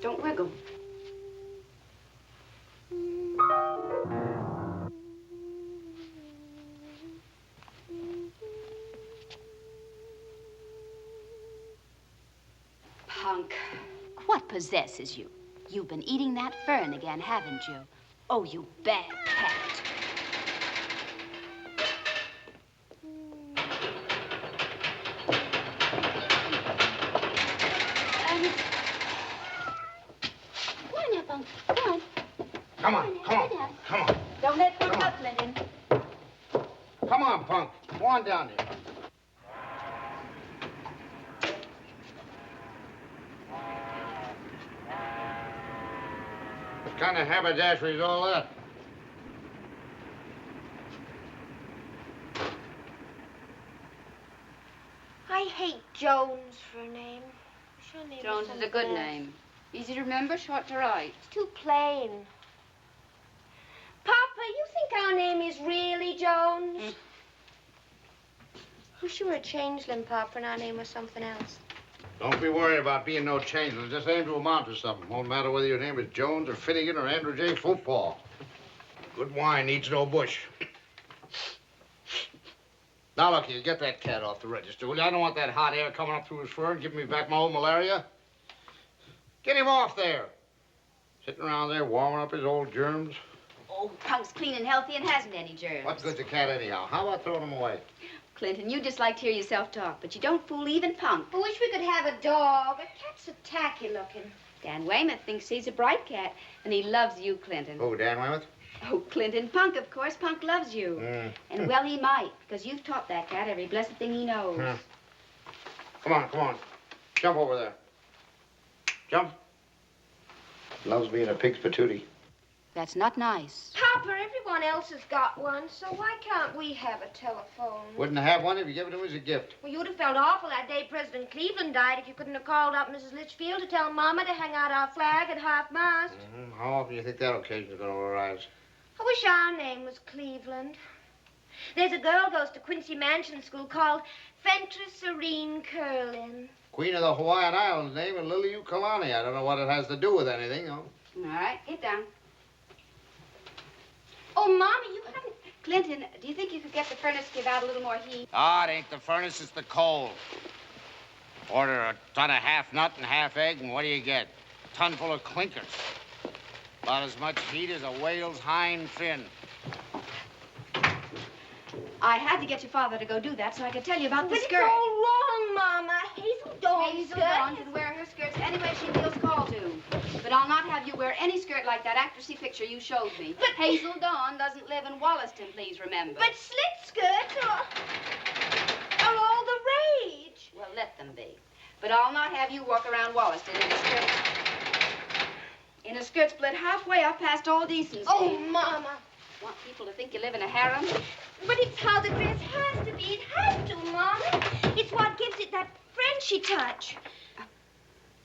Don't wiggle. Punk, what possesses you? You've been eating that fern again, haven't you? Oh, you bad cat. Come on, come on, come on. Don't let Punk up, Clinton. Come on, Punk. Go on down there. What kind of haberdashery is all that? I hate Jones for a name. Jones is a good name. Easy to remember, short to write. It's too plain. Papa, you think our name is really Jones? Wish you were a changeling, Papa, and our name was something else. Don't be worried about being no changeling. Just aim to amount to something. Won't matter whether your name is Jones or Finnegan or Andrew J. Football. Good wine needs no bush. Now, look, you get that cat off the register, will you? I don't want that hot air coming up through his fur and giving me back my old malaria. Get him off there. Sitting around there warming up his old germs. Oh, Punk's clean and healthy and hasn't any germs. What good's a cat anyhow? How about throwing him away? Clinton, you just like to hear yourself talk, but you don't fool even Punk. I wish we could have a dog. A cat's so tacky looking. Dan Weymouth thinks he's a bright cat, and he loves you, Clinton. Who, Dan Weymouth? Oh, Clinton, Punk, of course. Punk loves you. And well, he might, because you've taught that cat every blessed thing he knows. Come on, come on. Jump over there. Jump. Loves being a pig's patootie. That's not nice. Papa, everyone else has got one, so why can't we have a telephone? Wouldn't have one if you gave it to him as a gift. Well, you'd have felt awful that day President Cleveland died if you couldn't have called up Mrs. Litchfield to tell Mama to hang out our flag at half-mast. How often do you think that occasion's going to arise? I wish our name was Cleveland. There's a girl goes to Quincy Mansion School called Fentress Serene Curlin. Queen of the Hawaiian Islands name and Lily Ukalani. I don't know what it has to do with anything, though. All right, get down. Oh, Mommy, you haven't... Clinton, do you think you could get the furnace to give out a little more heat? Ah, it ain't the furnace, it's the coal. Order a ton of half nut and half egg, and what do you get? A ton full of clinkers. About as much heat as a whale's hind fin. I had to get your father to go do that so I could tell you about the But skirt. it's all wrong, Mama. Hazel Dawn's Hazel skirt Dawn can wear her skirts any way she feels called to. But I'll not have you wear any skirt like that actressy picture you showed me. But Hazel Dawn doesn't live in Wollaston, please remember. But slit skirts are all the rage. Well, let them be. But I'll not have you walk around Wollaston in a skirt split halfway up past all decency. Oh, Mama. Want people to think you live in a harem? But it's how the dress has to be. It has to, Mama. It's what gives it that Frenchy touch.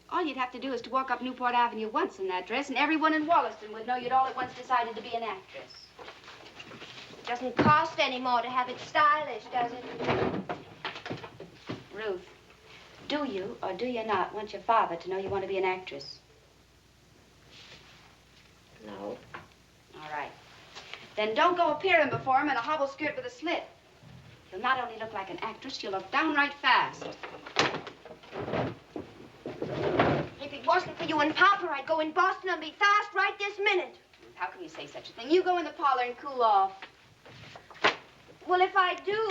All you'd have to do is to walk up Newport Avenue once in that dress, and everyone in Wollaston would know you'd all at once decided to be an actress. It doesn't cost any more to have it stylish, does it? Ruth, do you or do you not want your father to know you want to be an actress? No. All right. Then don't go appearing before him in a hobble skirt with a slit. You'll not only look like an actress, you'll look downright fast. If it wasn't for you and Papa, I'd go in Boston and be fast right this minute. How can you say such a thing? You go in the parlor and cool off. Well, if I do,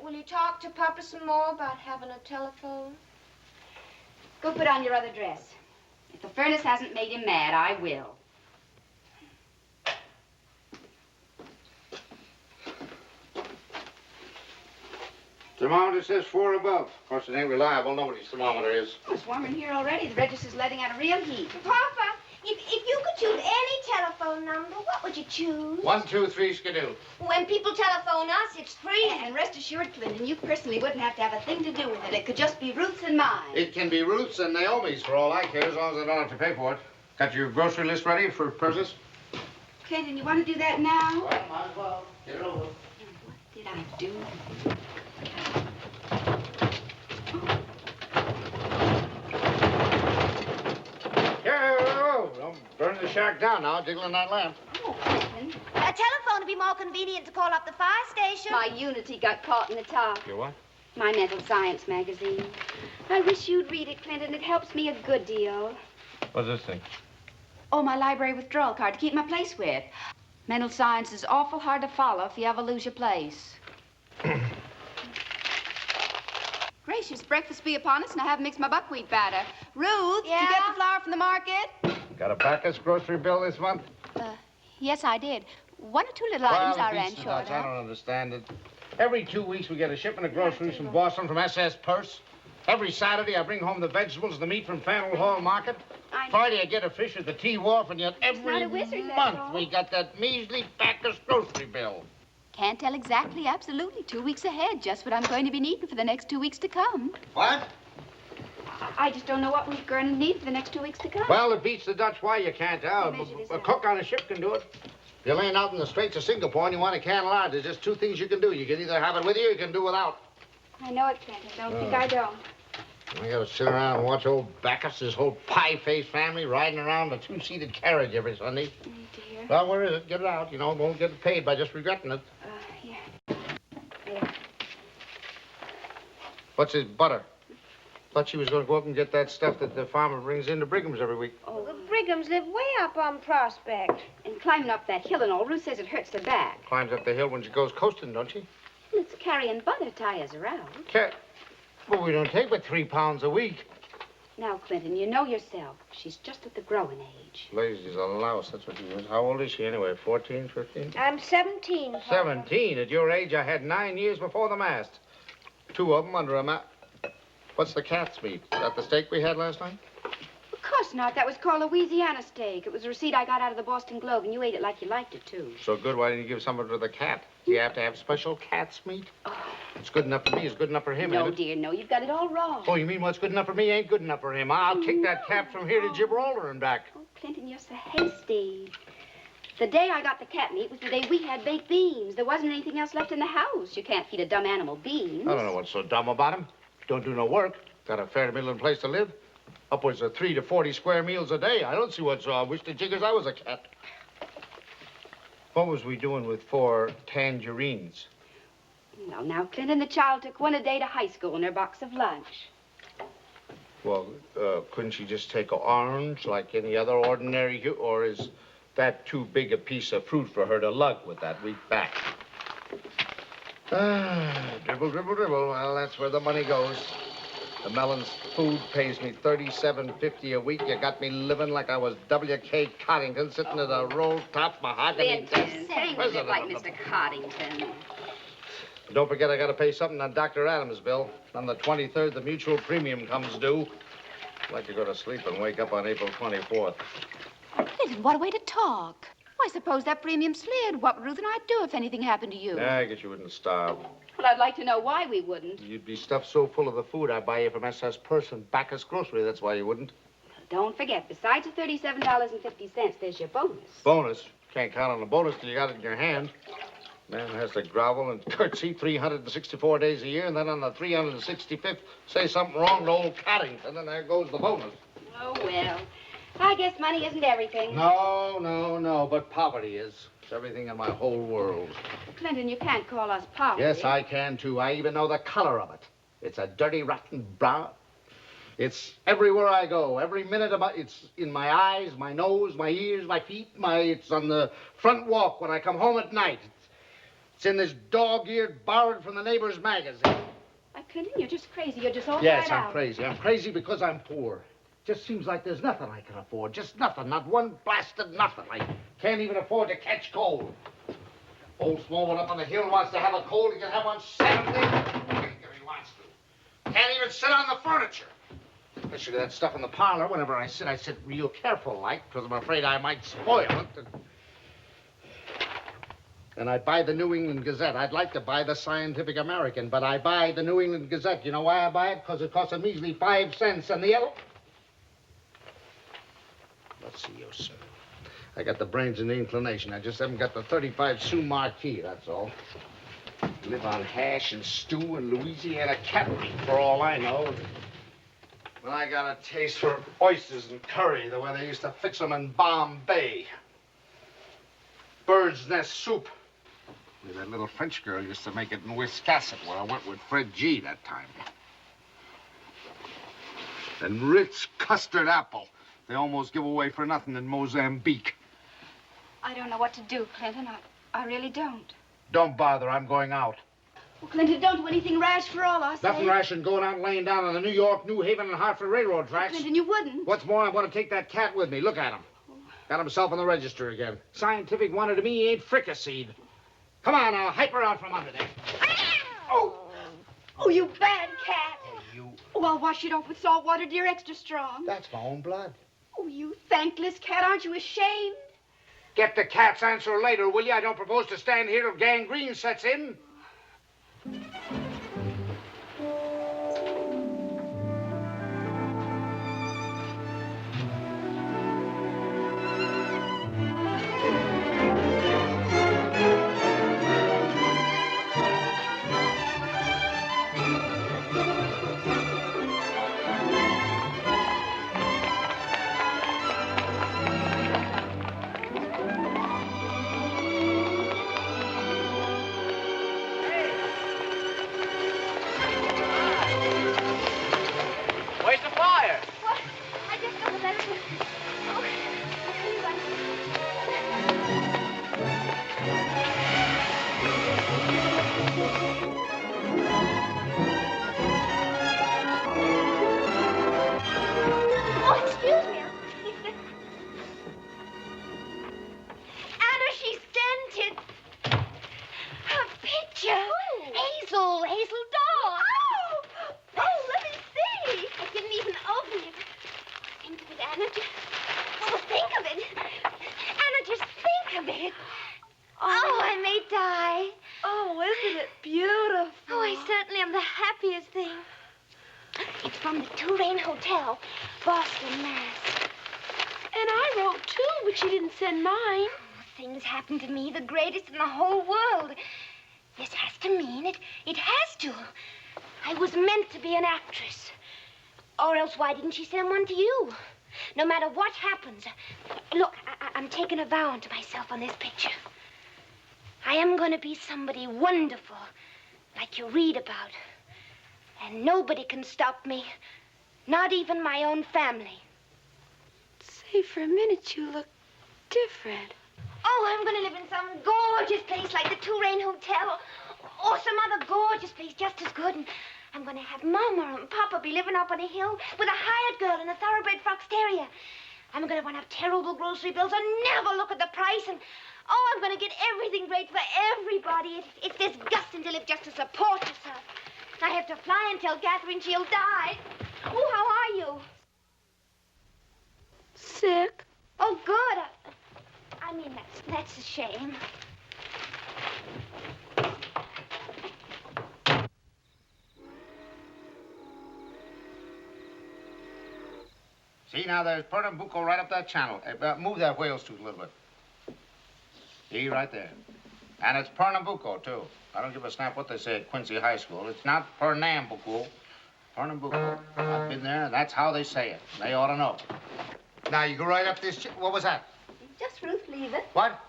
will you talk to Papa some more about having a telephone? Go put on your other dress. If the furnace hasn't made him mad, I will. Thermometer says 4 above. Of course, it ain't reliable. Nobody's thermometer is. Oh, it's warmer in here already. The register's letting out a real heat. Papa, if you could choose any telephone number, what would you choose? 1, 2, 3, skidoo. When people telephone us, it's free. And rest assured, Clinton, you personally wouldn't have to have a thing to do with it. It could just be Ruth's and mine. It can be Ruth's and Naomi's for all I care, as long as I don't have to pay for it. Got your grocery list ready for purchase? Clinton, you want to do that now? Well, might as well. Get it over. What did I do? Yeah, don't burn the shack down now, jiggling that lamp. Oh, Clinton. A telephone would be more convenient to call up the fire station. My Unity got caught in the top. Your what? My mental science magazine. I wish you'd read it, Clinton. It helps me a good deal. What's this thing? Oh, my library withdrawal card to keep my place with. Mental science is awful hard to follow if you ever lose your place. Gracious, breakfast be upon us, and I haven't mixed my buckwheat batter. Ruth, did you get the flour from the market? Got a Bacchus grocery bill this month? Yes, I did. 1 or 2 little items I ran beats the short nuts. I of. don't understand it. Every 2 weeks, we get a shipment of groceries from Boston from SS Purse. Every Saturday, I bring home the vegetables and the meat from Faneuil Hall Market. I know. Friday, I get a fish at the Tea Wharf, and yet every not a wizard, that's month all. we got that measly Bacchus grocery bill. Can't tell exactly, absolutely. 2 weeks ahead, just what I'm going to be needing for the next 2 weeks to come. What? I just don't know what we're going to need for the next 2 weeks to come. Well, it beats the Dutch. Why you can't tell. Measure this A out. cook on a ship can do it. If you're laying out in the Straits of Singapore and you want a can of lard, there's just 2 things you can do. You can either have it with you or you can do without. I know it, Clinton. Don't think I don't. I gotta sit around and watch old Bacchus, his whole pie-faced family riding around in a 2-seated carriage every Sunday. Oh, dear. Well, where is it? Get it out. You know, won't get paid by just regretting it. Here. There. What's his butter? Thought she was gonna go up and get that stuff that the farmer brings into Brigham's every week. Oh, The Brighams live way up on Prospect. and climbing up that hill and all, Ruth says it hurts the back. Climbs up the hill when she goes coasting, don't she? It's carrying butter tires around. Well, we don't take but 3 pounds a week. Now, Clinton, you know yourself. She's just at the growing age. Lazy's a louse, that's what she is. How old is she anyway? 14, 15? I'm 17, Papa. 17. At your age, I had 9 years before the mast. 2 of them under a What's the cat's meat? Is that the steak we had last night? Of course not. That was called Louisiana steak. It was a receipt I got out of the Boston Globe, and you ate it like you liked it, too. So good, why didn't you give some of it to the cat? Do you have to have special cat's meat? It's good enough for me. It's good enough for him, No, ain't it? dear, no. You've got it all wrong. Oh, you mean what's good enough for me ain't good enough for him? I'll kick that cat from here to Gibraltar and back. Oh, Clinton, you're so hasty. The day I got the cat meat was the day we had baked beans. There wasn't anything else left in the house. You can't feed a dumb animal beans. I don't know what's so dumb about him. Don't do no work. Got a fair middling place to live. Upwards of 30 to 40 square meals a day. I don't see what's wrong. Wish the jiggers I was a cat. What was we doing with 4 tangerines? Well, now, Clinton, the child took one a day to high school in her box of lunch. Well, couldn't she just take an orange like any other ordinary, or is that too big a piece of fruit for her to lug with that weak back? Dribble, dribble, dribble. Well, that's where the money goes. The Mellon's food pays me $37.50 a week. You got me living like I was W.K. Coddington, sitting at a roll-top mahogany desk. Ain't it like Mr. Coddington? Don't forget I got to pay something on Dr. Adams' bill. On the 23rd, the mutual premium comes due. I'd like to go to sleep and wake up on April 24th. Clinton, what a way to talk. Why, suppose that premium slid. What would Ruth and I do if anything happened to you? I guess you wouldn't starve. Well, I'd like to know why we wouldn't. You'd be stuffed so full of the food I buy you from S.S. Purse and Bacchus Grocery. That's why you wouldn't. Don't forget, besides the $37.50, there's your bonus. Bonus? Can't count on the bonus till you got it in your hand. Man has to grovel and curtsy 364 days a year, and then on the 365th, say something wrong to old Coddington, and there goes the bonus. Oh, well. I guess money isn't everything. No, but poverty is. It's everything in my whole world. Clinton, you can't call us poverty. Yes, I can, too. I even know the color of it. It's a dirty, rotten brown. It's everywhere I go. Every minute it's in my eyes, my nose, my ears, my feet, it's on the front walk when I come home at night. It's in this dog-eared, borrowed from the neighbor's magazine. Why, Clinton, you're just crazy. You're just all Yes, tired I'm out. crazy. I'm crazy because I'm poor. Just seems like there's nothing I can afford. Just nothing. Not one blasted nothing. I can't even afford to catch cold. Old small one up on the hill wants to have a cold. He can have one Saturday if he wants to. Can't even sit on the furniture. Especially that stuff in the parlor. Whenever I sit real careful like, because I'm afraid I might spoil it. And I buy the New England Gazette. I'd like to buy the Scientific American, but I buy the New England Gazette. You know why I buy it? Because it costs a measly 5 cents, and the yellow... Let's see you, sir. I got the brains and the inclination. I just haven't got the 35-sou marquis, that's all. Live on hash and stew and Louisiana cat meat, for all I know. But I got a taste for oysters and curry, the way they used to fix them in Bombay. Bird's nest soup. That little French girl used to make it in Wiscasset, where I went with Fred G. that time. And Ritz custard apple. They almost give away for nothing in Mozambique. I don't know what to do, Clinton. I really don't. Don't bother. I'm going out. Well, Clinton, don't do anything rash for all us. Nothing rash in going out and laying down on the New York, New Haven, and Hartford Railroad tracks. Clinton, you wouldn't. What's more, I'm going to take that cat with me. Look at him. Got himself on the register again. Scientific wanted to me, he ain't fricasseed. Come on now, hype her out from under there. Oh, you bad cat. Oh, you... Oh, I'll wash it off with salt water, dear, extra strong. That's my own blood. Oh, you thankless cat, aren't you ashamed? Get the cat's answer later, will you? I don't propose to stand here till gangrene sets in. Boston, Mass. And I wrote, too, but she didn't send mine. Oh, things happened to me, the greatest in the whole world. This has to mean it. It has to. I was meant to be an actress. Or else why didn't she send one to you? No matter what happens. Look, I'm taking a vow unto myself on this picture. I am going to be somebody wonderful, like you read about. And nobody can stop me, not even my own family. Say, for a minute you look different. Oh, I'm going to live in some gorgeous place like the Touraine Hotel or some other gorgeous place just as good. And I'm going to have Mama and Papa be living up on a hill with a hired girl and a thoroughbred fox terrier. I'm going to have terrible grocery bills and never look at the price. And, oh, I'm going to get everything great for everybody. It's disgusting to live just to support yourself. I have to fly and tell Catherine she'll die. Oh, how are you? Sick? Oh, good. I mean, that's a shame. See, now there's Pernambuco right up that channel. Move that whale's tooth a little bit. See, right there. And it's Pernambuco, too. I don't give a snap what they say at Quincy High School. It's not Pernambuco. Pernambuco. I've been there, and that's how they say it. They ought to know. Now, you go right up this... What was that? Just Ruth leaving. What?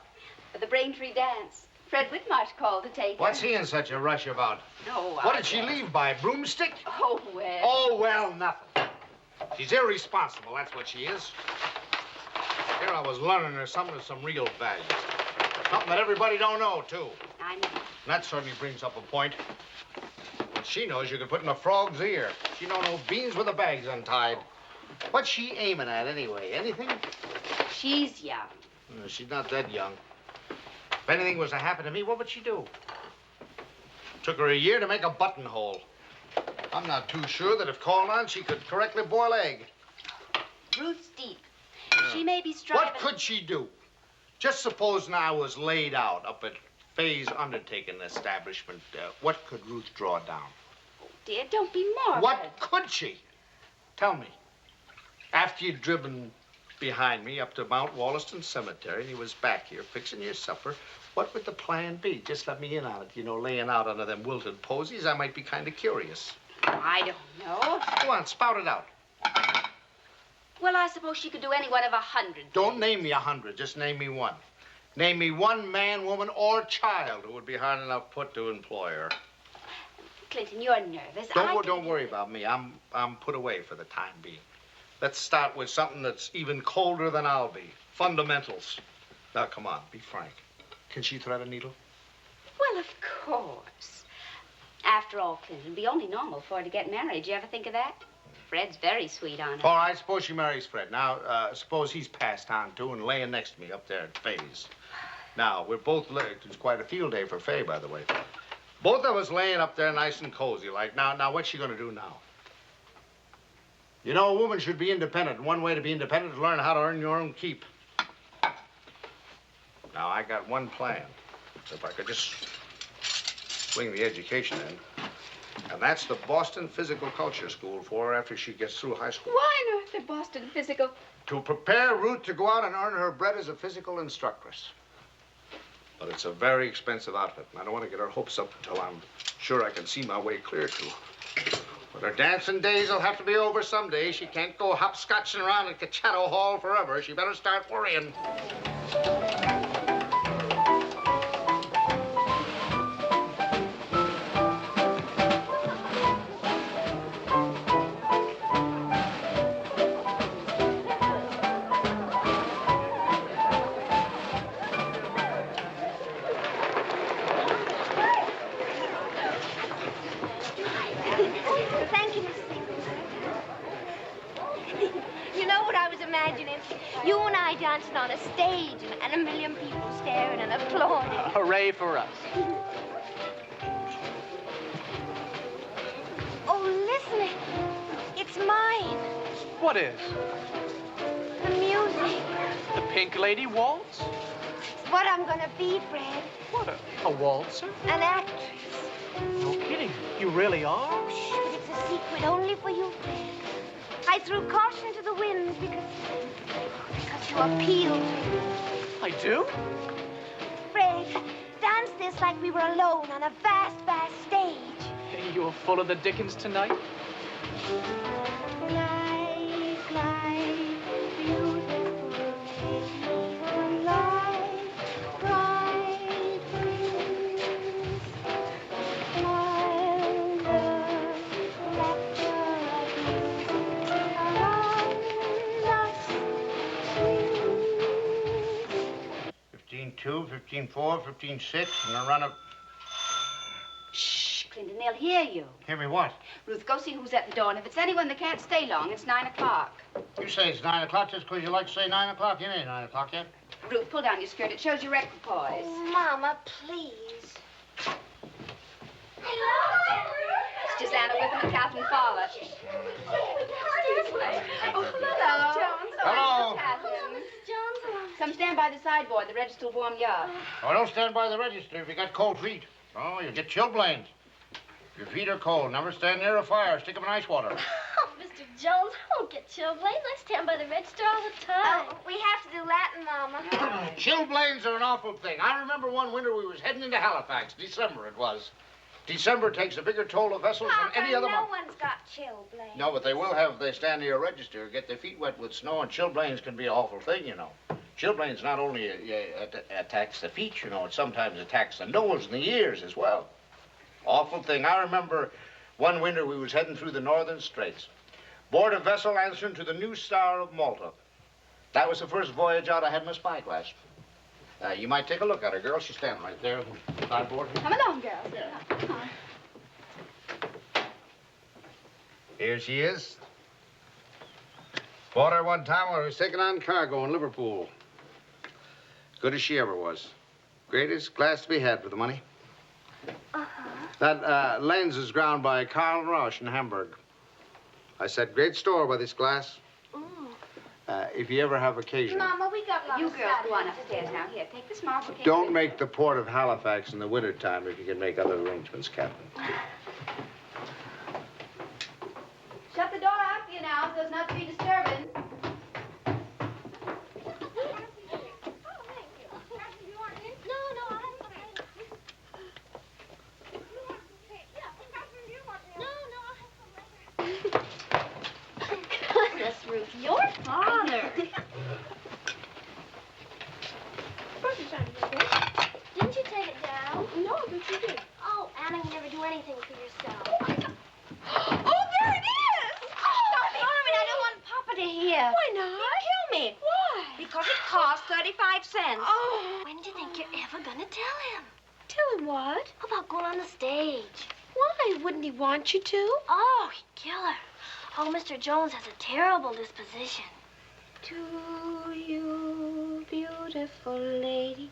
For the Braintree dance. Fred Whitmarsh called to take her. What's he in such a rush about? Oh, What did she leave by? A broomstick? Oh, well. Oh, well, nothing. She's irresponsible, that's what she is. Here I was learning her some real values. Something that everybody don't know, too. I know. And that certainly brings up a point. What she knows you can put in a frog's ear. She don't know beans with the bags untied. What's she aiming at, anyway? Anything? She's young. No, she's not that young. If anything was to happen to me, what would she do? Took her a year to make a buttonhole. I'm not too sure that if called on, she could correctly boil egg. Ruth's deep. She may be striving... What could she do? Just supposing I was laid out up at Fay's undertaking establishment. What could Ruth draw down? Oh, dear, don't be morbid. What could she? Tell me. After you'd driven behind me up to Mount Wollaston Cemetery and you was back here fixing your supper, what would the plan be? Just let me in on it. You know, laying out under them wilted posies, I might be kind of curious. I don't know. Go on, spout it out. Well, I suppose she could do any one of 100. Don't name me 100. Just name me one. Name me one man, woman, or child who would be hard enough put to employ her. Clinton, you're nervous. Don't worry about me. I'm put away for the time being. Let's start with something that's even colder than I'll be. Fundamentals. Now, come on, be frank. Can she thread a needle? Well, of course. After all, Clinton, it'd be only normal for her to get married. Did you ever think of that? Fred's very sweet on her. All right, suppose she marries Fred. Now, suppose he's passed on, too, and laying next to me up there at Fay's. Now, we're both laying. It's quite a field day for Fay, by the way. Both of us laying up there nice and cozy like. Now, what's she going to do now? You know, a woman should be independent. And one way to be independent is learn how to earn your own keep. Now, I got one plan. If I could just swing the education in. And that's the Boston Physical Culture School for her after she gets through high school. Why not the Boston Physical? To prepare Ruth to go out and earn her bread as a physical instructress. But it's a very expensive outfit, and I don't want to get her hopes up until I'm sure I can see my way clear to. But her dancing days will have to be over someday. She can't go hopscotching around at Cachatto Hall forever. She better start worrying. You and I dancing on a stage and a million people staring and applauding. Hooray for us. Oh, listen. It's mine. What is? The music. The Pink Lady Waltz? It's what I'm gonna be, Fred. What, a waltzer? An actress. No kidding. You really are? Shh, but it's a secret only for you, Fred. I threw caution to the winds because you appeal to me. I do? Fred, dance this like we were alone on a vast, vast stage. Hey, you are full of the dickens tonight. Glide, glide, beautiful, take me on light, bright, 15-6 and a run of... Shh, Clinton, they'll hear you. Hear me what? Ruth, go see who's at the door, and if it's anyone that can't stay long, it's 9 o'clock. You say it's 9 o'clock just because you like to say 9 o'clock. It ain't 9 o'clock yet. Ruth, pull down your skirt. It shows your equipoise. Oh, Mama, please. It's just Anna Wickham and Catherine Fowler. Oh, hello. Jones. Hello. Catherine. Come stand by the sideboard. The register will warm you up. Oh, don't stand by the register if you got cold feet. Oh, you'll get chilblains. If your feet are cold, never stand near a fire. Stick them in ice water. Oh, Mr. Jones, I don't get chilblains. I stand by the register all the time. Oh, we have to do Latin, Mama. Chilblains are an awful thing. I remember one winter we was heading into Halifax. December it was. December takes a bigger toll of vessels than any other month. No one's got chilblains. No, but they will have if they stand near a register or get their feet wet with snow, and chilblains can be an awful thing, you know. Chilblains not only attacks the feet, you know, it sometimes attacks the nose and the ears as well. Awful thing. I remember one winter we was heading through the northern straits. Board a vessel answering to the New Star of Malta. That was the first voyage out I had my spyglass. You might take a look at her, girl. She's standing right there on the sideboard. Come along, girls. Yeah. Come on. Here she is. Bought her one time when I was taking on cargo in Liverpool. Good as she ever was. Greatest glass to be had for the money. That lens is ground by Karl Rausch in Hamburg. I set great store by this glass. If you ever have occasion. Mama, we got lots You of girls go on stuff. upstairs now. Here, take the small bouquet. Don't make the port of Halifax in the wintertime if you can make other arrangements, Captain. Shut the door after you now so as not to be disturbing. Goodness, Ruth, your father. Didn't you take it down? No, but you did. Oh, Anna, you never do anything for yourself. Oh, there it is! Oh, Norman, I don't want Papa to hear. Why not? He'd kill me. Why? Because it cost 35 cents. Oh. When do you think you're ever gonna tell him? Tell him what? About going on the stage. Why? Wouldn't he want you to? Oh, he'd kill her. Oh, Mr. Jones has a terrible disposition. To you, beautiful lady,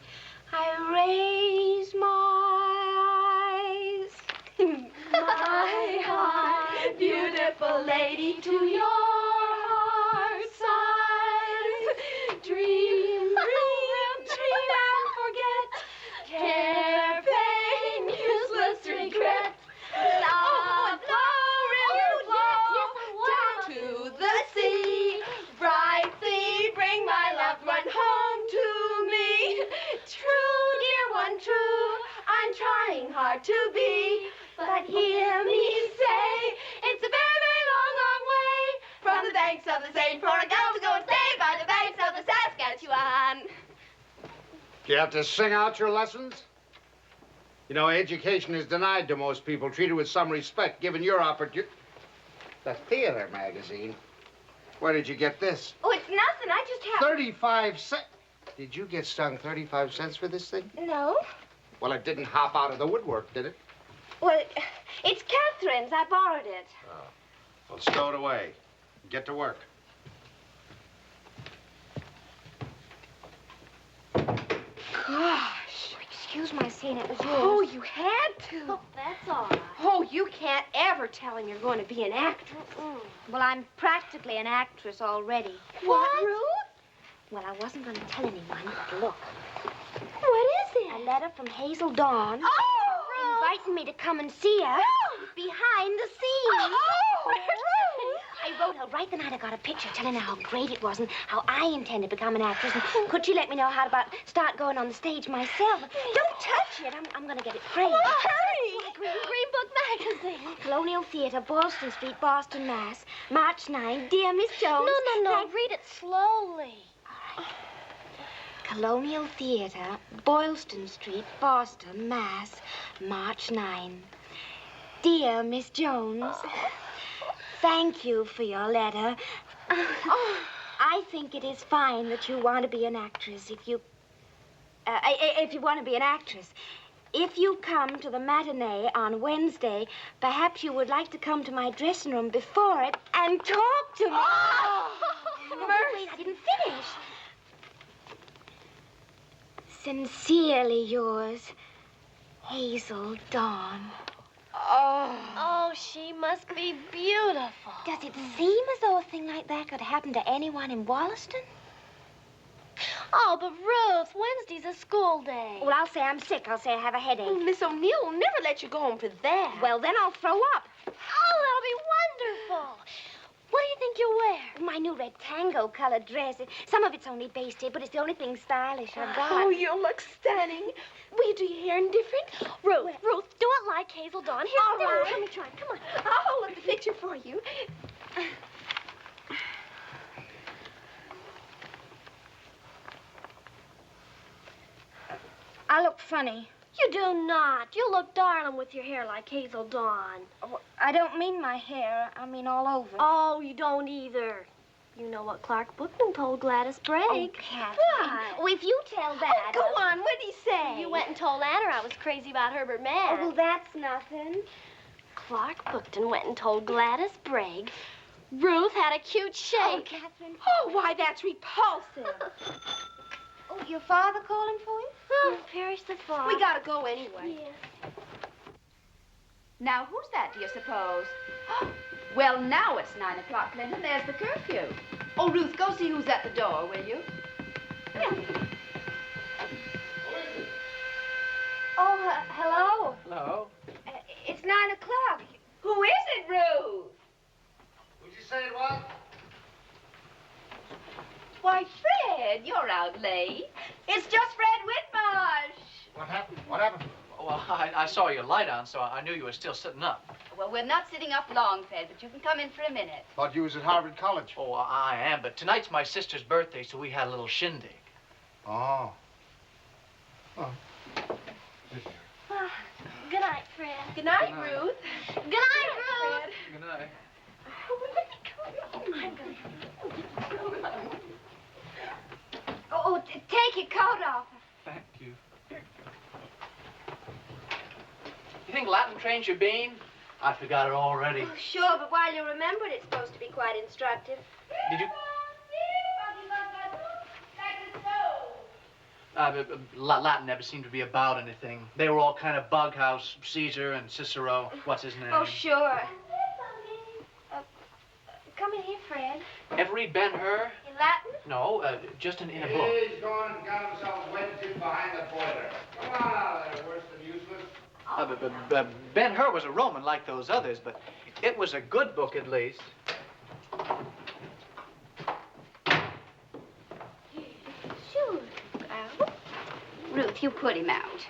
I raise my eyes. My heart, beautiful lady, to your heart's eyes. Dream, dream, dream and forget. Care, pain, useless regret. Love, flow, down to the sea. Bright sea, bring my loved one home to me. True, dear one, true, I'm trying hard to be. But hear me say, it's a very, very long, long way from the banks of the Seine for a girl to go and stay by the banks of the Saskatchewan. Do you have to sing out your lessons? You know, education is denied to most people, treated with some respect, given your opportunity. The theater magazine. Where did you get this? Oh, it's nothing. I just have... 35 cents. Did you get stung 35 cents for this thing? No. Well, it didn't hop out of the woodwork, did it? Well, it's Catherine's. I borrowed it. Well, stow it away. Get to work. Gosh. Excuse my saying it was yours. Oh, you had to. Oh, that's all right. Oh, you can't ever tell him you're going to be an actress. Well, I'm practically an actress already. What, Ruth? Well, I wasn't going to tell anyone, but look. What is it? A letter from Hazel Dawn. Oh, Inviting me to come and see her behind the scenes. Oh, I wrote her right the night I got a picture telling her how great it was and how I intended to become an actress. And could she let me know how to start going on the stage myself? Don't touch it. I'm going to get it framed. Hurry! Green Book magazine. Colonial Theater, Boylston Street, Boston, Mass. March 9. Dear Miss Jones. No. Read it slowly. Colonial Theater, Boylston Street, Boston, Mass. March 9. Dear Miss Jones. Thank you for your letter. I think it is fine that you want to be an actress if you... If you want to be an actress. If you come to the matinee on Wednesday, perhaps you would like to come to my dressing room before it and talk to me. Oh, No, wait, I didn't finish. Sincerely yours, Hazel Dawn. Oh, she must be beautiful. Does it seem as though a thing like that could happen to anyone in Wollaston? Oh, but Ruth, Wednesday's a school day. Well, I'll say I'm sick. I'll say I have a headache. Oh, Miss O'Neill will never let you go home for that. Well, then I'll throw up. Oh, that'll be wonderful. What do you think you'll wear? My new red tango-colored dress. Some of it's only basted, but it's the only thing stylish I've got. Oh, you'll look stunning. Will you do your hair indifferent? Ruth, do it like Hazel Dawn. Here, All right. let me try. Come on. I'll hold up the picture for you. I look funny. You do not. You look darling with your hair like Hazel Dawn. Oh, I don't mean my hair. I mean all over. Oh, you don't either. You know what Clark Bookman told Gladys Bragg. Oh, Catherine. What? Oh, if you tell that. Oh, go on. What'd he say? You went and told Anna I was crazy about Herbert Mann. Oh, well, that's nothing. Clark Bookton went and told Gladys Bragg Ruth had a cute shake. Oh, Catherine. Oh, why, that's repulsive. Oh, your father calling for you? Oh, perish the thought. We gotta go anyway. Yeah. Now, who's that, do you suppose? Well, now it's 9 o'clock, Clinton. There's the curfew. Oh, Ruth, go see who's at the door, will you? Oh, hello. Hello. It's 9 o'clock. Who is it, Ruth? Would you say it was? Why, Fred, you're out late. It's just Fred Whitmarsh. What happened? What happened? Well, I saw your light on, so I knew you were still sitting up. Well, we're not sitting up long, Fred, but you can come in for a minute. Thought you was at Harvard College. Oh, I am, but tonight's my sister's birthday, so we had a little shindig. Oh. Good night, Fred. Good night, Good night. Ruth. Good night, Ruth. Good night. Oh, take your coat off. Thank you. You think Latin trains your bean? I forgot it already. Oh, sure, but while you remember it, it's supposed to be quite instructive. Did you? Latin never seemed to be about anything. They were all kind of Bughouse, Caesar, and Cicero. What's his name? Oh, sure. Come in here, Fred. Ever read Ben-Hur? In Latin? No, just in a book. He's gone and got himself wedged behind the boiler. Come on out of there, worse than useless. Ben-Hur was a Roman like those others, but it was a good book at least. Sure. Ruth, you put him out.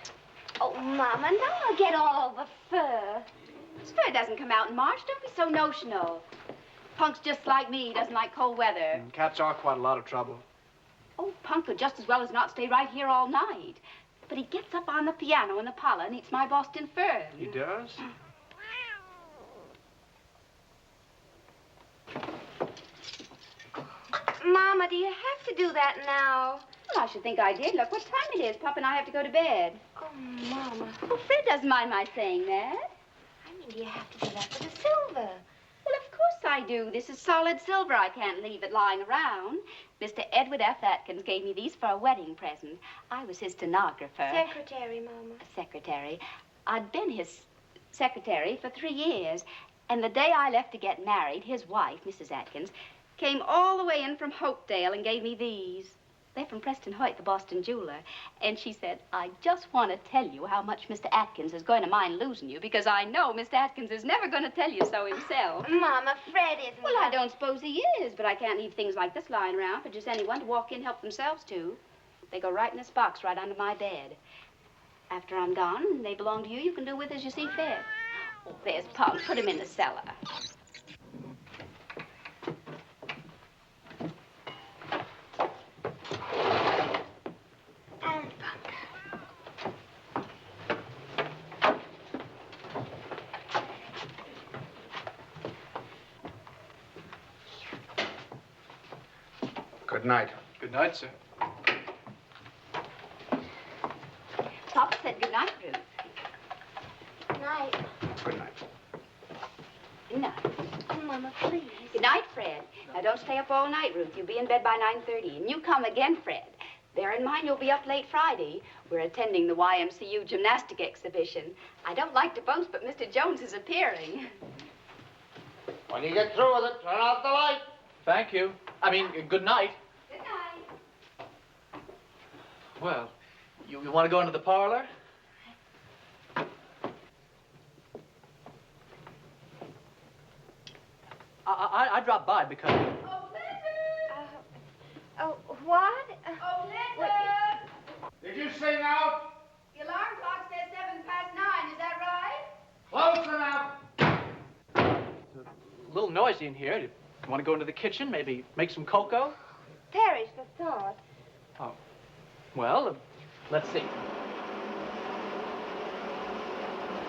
Oh, Mama, now I'll get all the fur. His fur doesn't come out in March. Don't be so notional. Punk's just like me. He doesn't like cold weather. Cats are quite a lot of trouble. Oh, Punk could just as well as not stay right here all night. But he gets up on the piano in the parlor and eats my Boston fern. He does? Mama, do you have to do that now? Well, I should think I did. Look what time it is. Pop and I have to go to bed. Oh, Mama. Oh, Fred doesn't mind my saying that. I mean, do you have to do that for the silver? Well, of course I do. This is solid silver. I can't leave it lying around. Mr. Edward F. Atkins gave me these for a wedding present. I was his stenographer. Secretary, Mama. Secretary. I'd been his secretary for 3 years. And the day I left to get married, his wife, Mrs. Atkins, came all the way in from Hopedale and gave me these. They're from Preston Hoyt, the Boston jeweler. And she said, I just want to tell you how much Mr. Atkins is going to mind losing you, because I know Mr. Atkins is never going to tell you so himself. Mama, Fred isn't. Well, I don't suppose he is, but I can't leave things like this lying around for just anyone to walk in and help themselves to. They go right in this box right under my bed. After I'm gone and they belong to you, you can do with as you see fit. Oh, there's Punk. Put him in the cellar. Good night. Good night, sir. night. Good night. Good night. Oh, Mama, please. Good night, Fred. Now, don't stay up all night, Ruth. You'll be in bed by 9:30. And you come again, Fred. Bear in mind you'll be up late Friday. We're attending the YMCU gymnastic exhibition. I don't like to boast, but Mr. Jones is appearing. When you get through with it, turn out the light. Thank you. I mean, good night. Good night. Well, you want to go into the parlor? I dropped by because... Oh, Clinton! Oh, what? Oh, Clinton! Did you sing out? The alarm clock says 9:07. Is that right? Close enough. It's a little noisy in here. You want to go into the kitchen, maybe make some cocoa? Perish the thought. Oh. Well, let's see.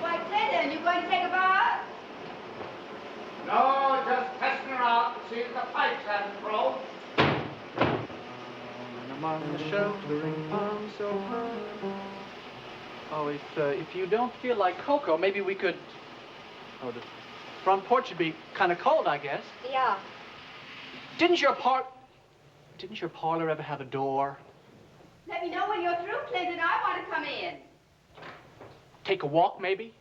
Why, Clinton, you going to take a bath? No, just testing her out to see if the pipes haven't froze. Among the sheltering palms so high. Oh, if you don't feel like cocoa, maybe we could... Oh, the front porch would be kind of cold, I guess. Yeah. Didn't your parlor ever have a door? Let me know when you're through, Clinton. I want to come in. Take a walk, maybe?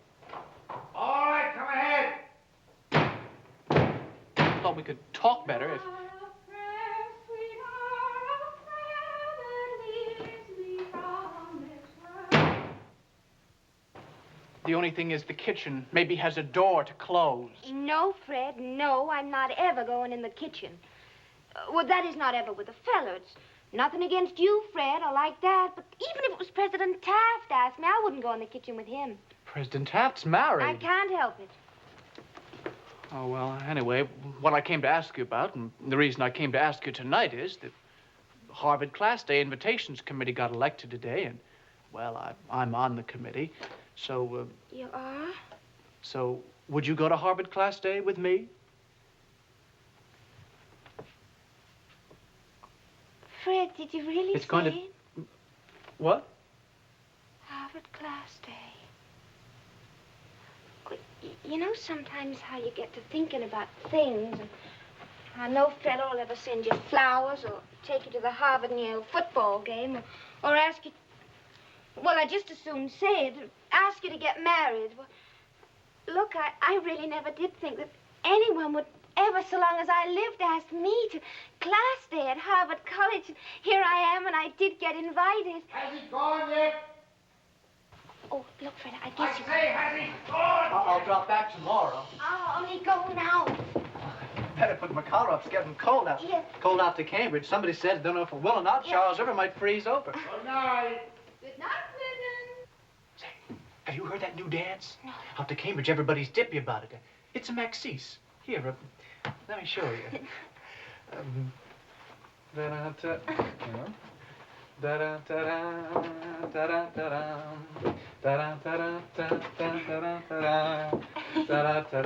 All right, come ahead. Thought we could talk better if... The only thing is the kitchen maybe has a door to close. No, Fred, no, I'm not ever going in the kitchen. Well, that is not ever with a fellow. It's nothing against you, Fred, or like that, but even if it was President Taft asked me, I wouldn't go in the kitchen with him. President Taft's married. I can't help it. Oh, well, anyway, what I came to ask you about, and the reason I came to ask you tonight is that the Harvard Class Day Invitations Committee got elected today, and, well, I'm on the committee, so... You are? So, would you go to Harvard Class Day with me? Fred, did you really It's say going it? to... What? Harvard Class Day. You know sometimes how you get to thinking about things, and I know Fred will ever send you flowers or take you to the Harvard and Yale football game or ask you, well, I just as soon say it, ask you to get married. Well, look, I really never did think that anyone would ever, so long as I lived, ask me to class day at Harvard College. And here I am, and I did get invited. Has he gone yet? Oh, look, Fred, I I guess you... say, has he gone? I'll drop back tomorrow. Oh, only go now. Better put my collar up. It's getting cold out. Yes. Cold out to Cambridge. Somebody said, don't know if it will or not, Charles River might freeze over. Good night. Good night, Clinton. Say, have you heard that new dance? No. Out to Cambridge, everybody's dippy about it. It's a Maxis. Here, let me show you. Da-da-da. Da-da-da-da. Da-da-da-da. Da-da-da-da. Da-da-da-da. Da-da-da-da.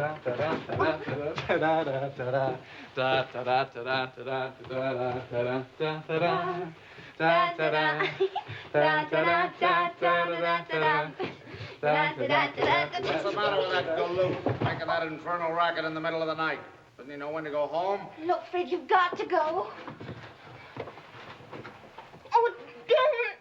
What's the matter with that galoot making that infernal racket in the middle of the night? Doesn't he know when to go home? Look, Fred, you've got to go. Oh, don't.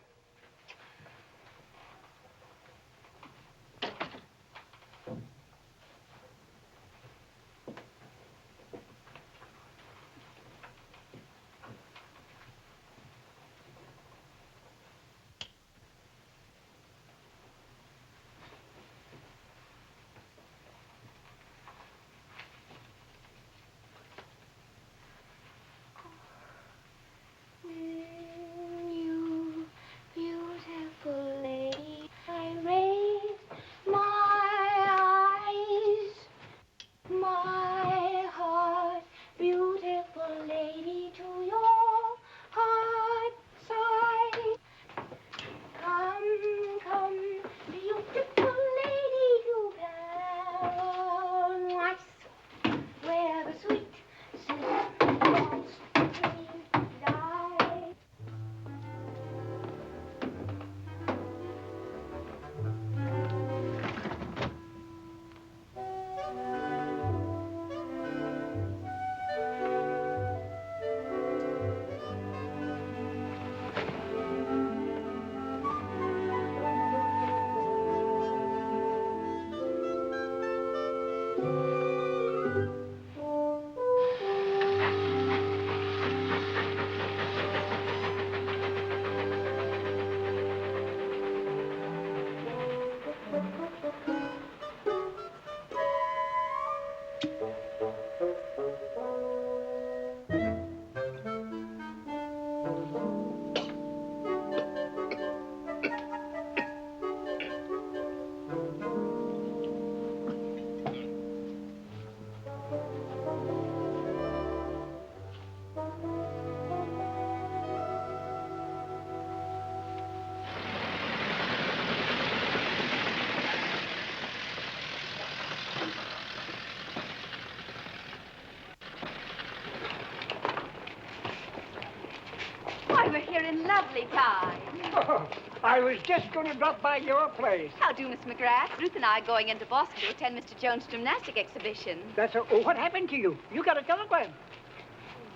in lovely time. Oh, I was just going to drop by your place. How do, Miss McGrath? Ruth and I are going into Boston to attend Mr. Jones' gymnastic exhibition. What happened to you? You got a telegram.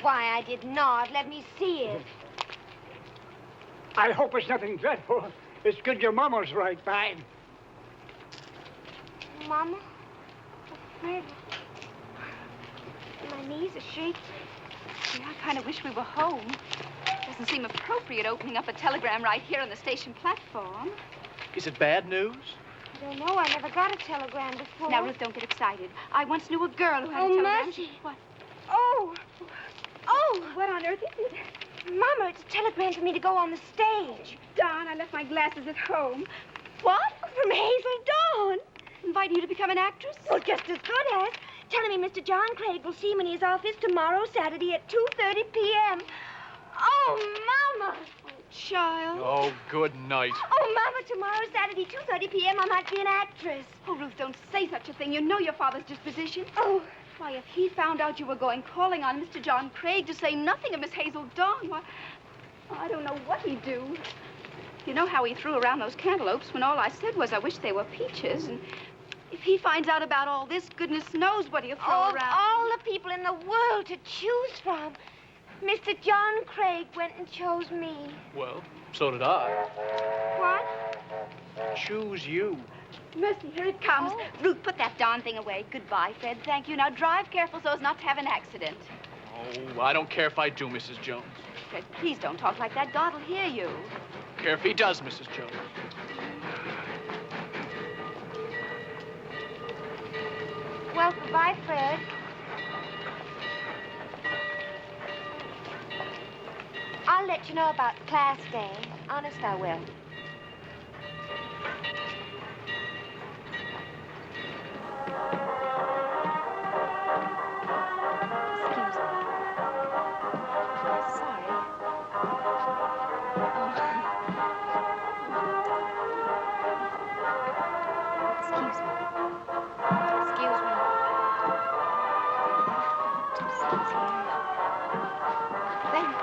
Why, I did not. Let me see it. I hope it's nothing dreadful. It's good your mama's right, fine. Mama? Fred? My knees are shaking. Yeah, I kind of wish we were home. Doesn't seem appropriate opening up a telegram right here on the station platform. Is it bad news? I don't know. I never got a telegram before. Now, Ruth, don't get excited. I once knew a girl who had a Oh, telegram. mercy. What? Oh! Oh! What on earth is it? Mama, it's a telegram for me to go on the stage. Darn, I left my glasses at home. What? From Hazel Dawn. Inviting you to become an actress? Well, just as good as. Telling me Mr. John Craig will see me in his office tomorrow, Saturday at 2:30 p.m. Oh, Mama! Child. Oh, good night. Oh, Mama, tomorrow, Saturday, 2:30 p.m., I might be an actress. Oh, Ruth, don't say such a thing. You know your father's disposition. Oh, Why, if he found out you were going calling on Mr. John Craig, to say nothing of Miss Hazel Dawn, why, I don't know what he'd do. You know how he threw around those cantaloupes when all I said was I wish they were peaches, and if he finds out about all this, goodness knows what he'll throw of around. all the people in the world to choose from, Mr. John Craig went and chose me. Well, so did I. What? Choose you. Mercy, here it comes. Oh. Ruth, put that darn thing away. Goodbye, Fred. Thank you. Now drive careful so as not to have an accident. Oh, I don't care if I do, Mrs. Jones. Fred, please don't talk like that. God will hear you. Care if he does, Mrs. Jones. Well, goodbye, Fred. I'll let you know about class day. Honest, I will. Excuse me. Sorry. Excuse me. Excuse me. Two seats here. Thank you.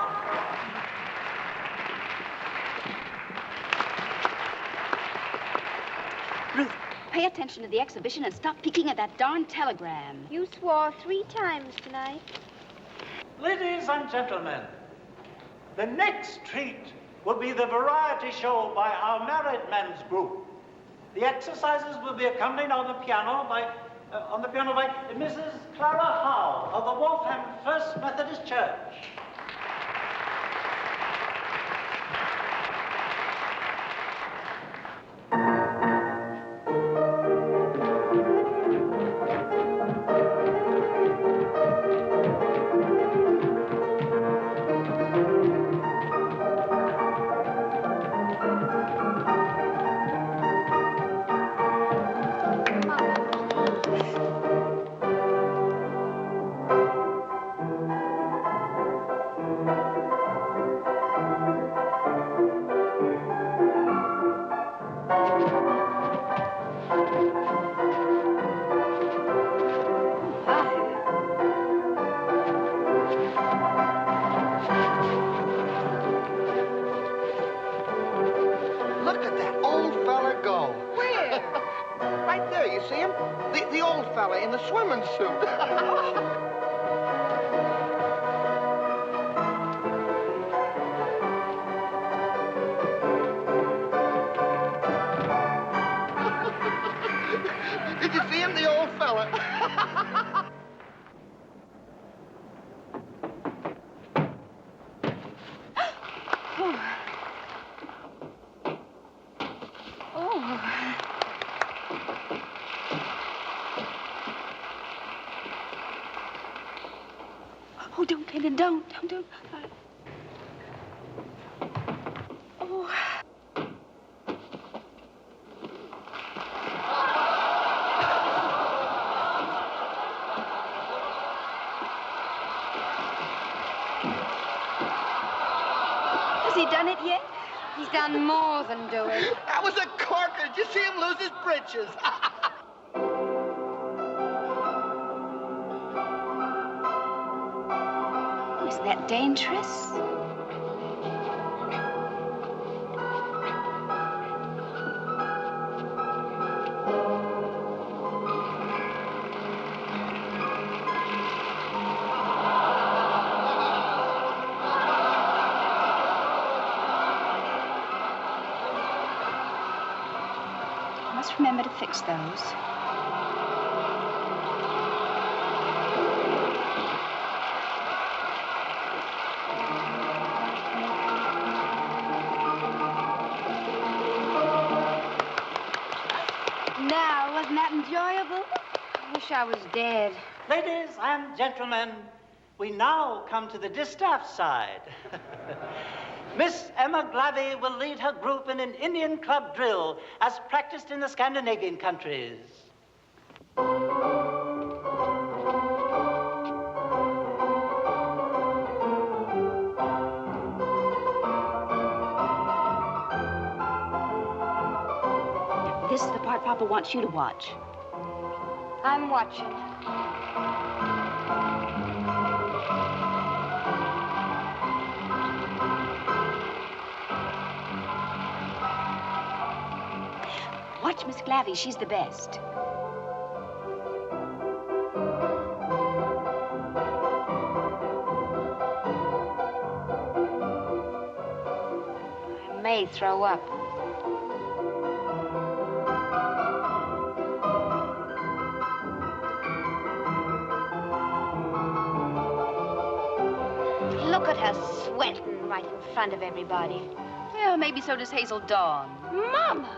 Ruth, pay attention to the exhibition and stop peeking at that darn telegram. You swore 3 times tonight. Ladies and gentlemen, the next treat will be the variety show by our married men's group. The exercises will be accompanied on the piano by Mrs. Clara Howe of the Waltham First Methodist Church. Look at that old fella go. Where? Right there, you see him? The old fella in the swimming suit. Did you see him, the old fella? Oh, don't, Lyndon, don't. Oh. Has he done it yet? He's done more than do it. That was a corker. Did you see him lose his britches? Oh, isn't that dangerous? remember to fix those. Now, wasn't that enjoyable? I wish I was dead. Ladies and gentlemen, we now come to the distaff side. Miss Emma Glavey will lead her group in an Indian club drill as practiced in the Scandinavian countries. This is the part Papa wants you to watch. I'm watching. Watch Miss Glavey. She's the best. I may throw up. Look at her sweating right in front of everybody. Yeah, maybe so does Hazel Dawn. Mama!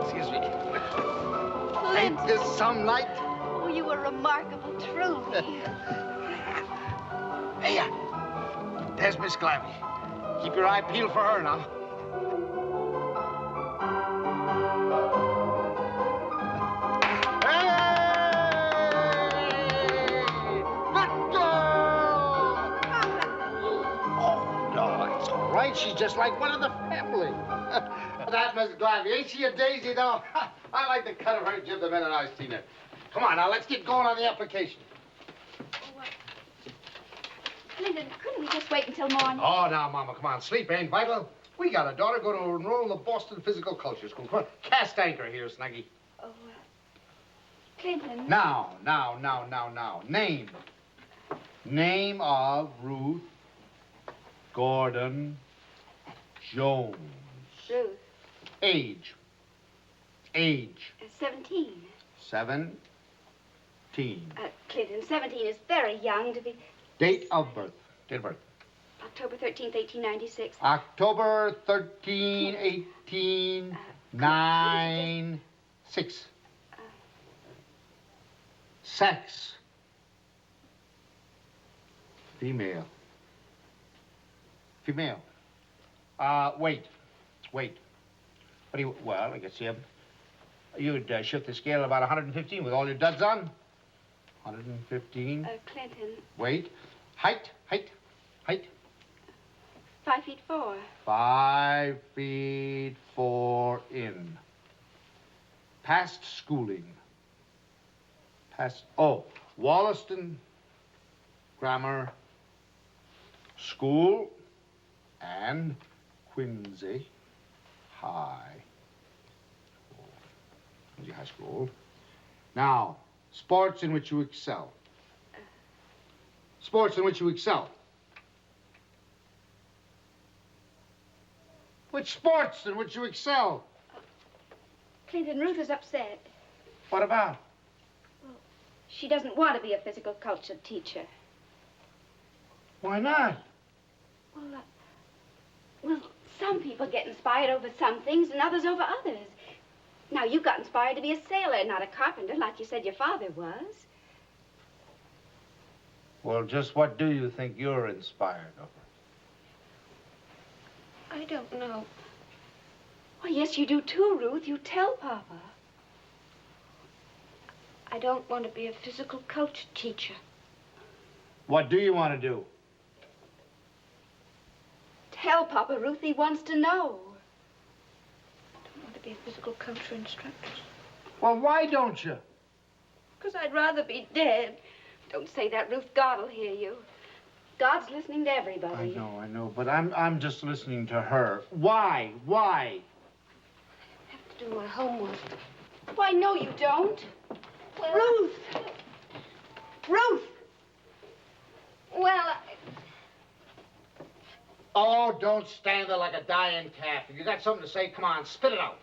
Excuse me. Ain't this some night? Oh, you were remarkable, truly. Hey, there's Miss Glavey. Keep your eye peeled for her now. Right, she's just like one of the family. That Miss Glavey, ain't she a daisy, though? I like the cut of her jib the minute I seen her. Come on, now, let's get going on the application. Clinton, couldn't we just wait until morning? Oh, now, Mama, come on. Sleep ain't vital. We got a daughter going to enroll in the Boston Physical Culture School. Come on, cast anchor here, Snuggie. Oh, Clinton. Now. Name. Name of Ruth Gordon Jones. Ruth. Age. 17. 17. Clinton, 17 is very young to be... Date of birth. October 13th, 1896. October 13, 1896. Sex. Female. Wait. What do you, well, I guess you'd shift the scale about 115 with all your duds on. 115. Clinton. Wait. Height. 5'4". 5'4" in. Past schooling. Wollaston Grammar School and Quincy High School. Now, sports in which you excel. Which sports in which you excel? Clinton, Ruth is upset. What about? Well, she doesn't want to be a physical culture teacher. Why not? Well, some people get inspired over some things and others over others. Now, you got inspired to be a sailor, not a carpenter, like you said your father was. Well, just what do you think you're inspired over? I don't know. Well, yes, you do too, Ruth. You tell Papa. I don't want to be a physical culture teacher. What do you want to do? Tell Papa, Ruthie wants to know. I don't want to be a physical culture instructor. Well, why don't you? Because I'd rather be dead. Don't say that, Ruth. God'll hear you. God's listening to everybody. I know, but I'm just listening to her. Why? I have to do my homework. Why, no, you don't. Well, Ruth! Well, Oh, don't stand there like a dying calf. If you got something to say, come on, spit it out.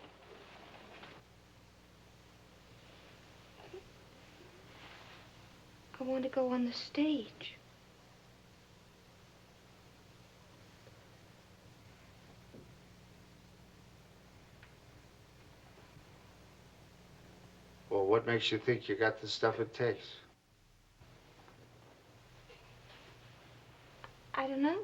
I want to go on the stage. Well, what makes you think you got the stuff it takes? I don't know.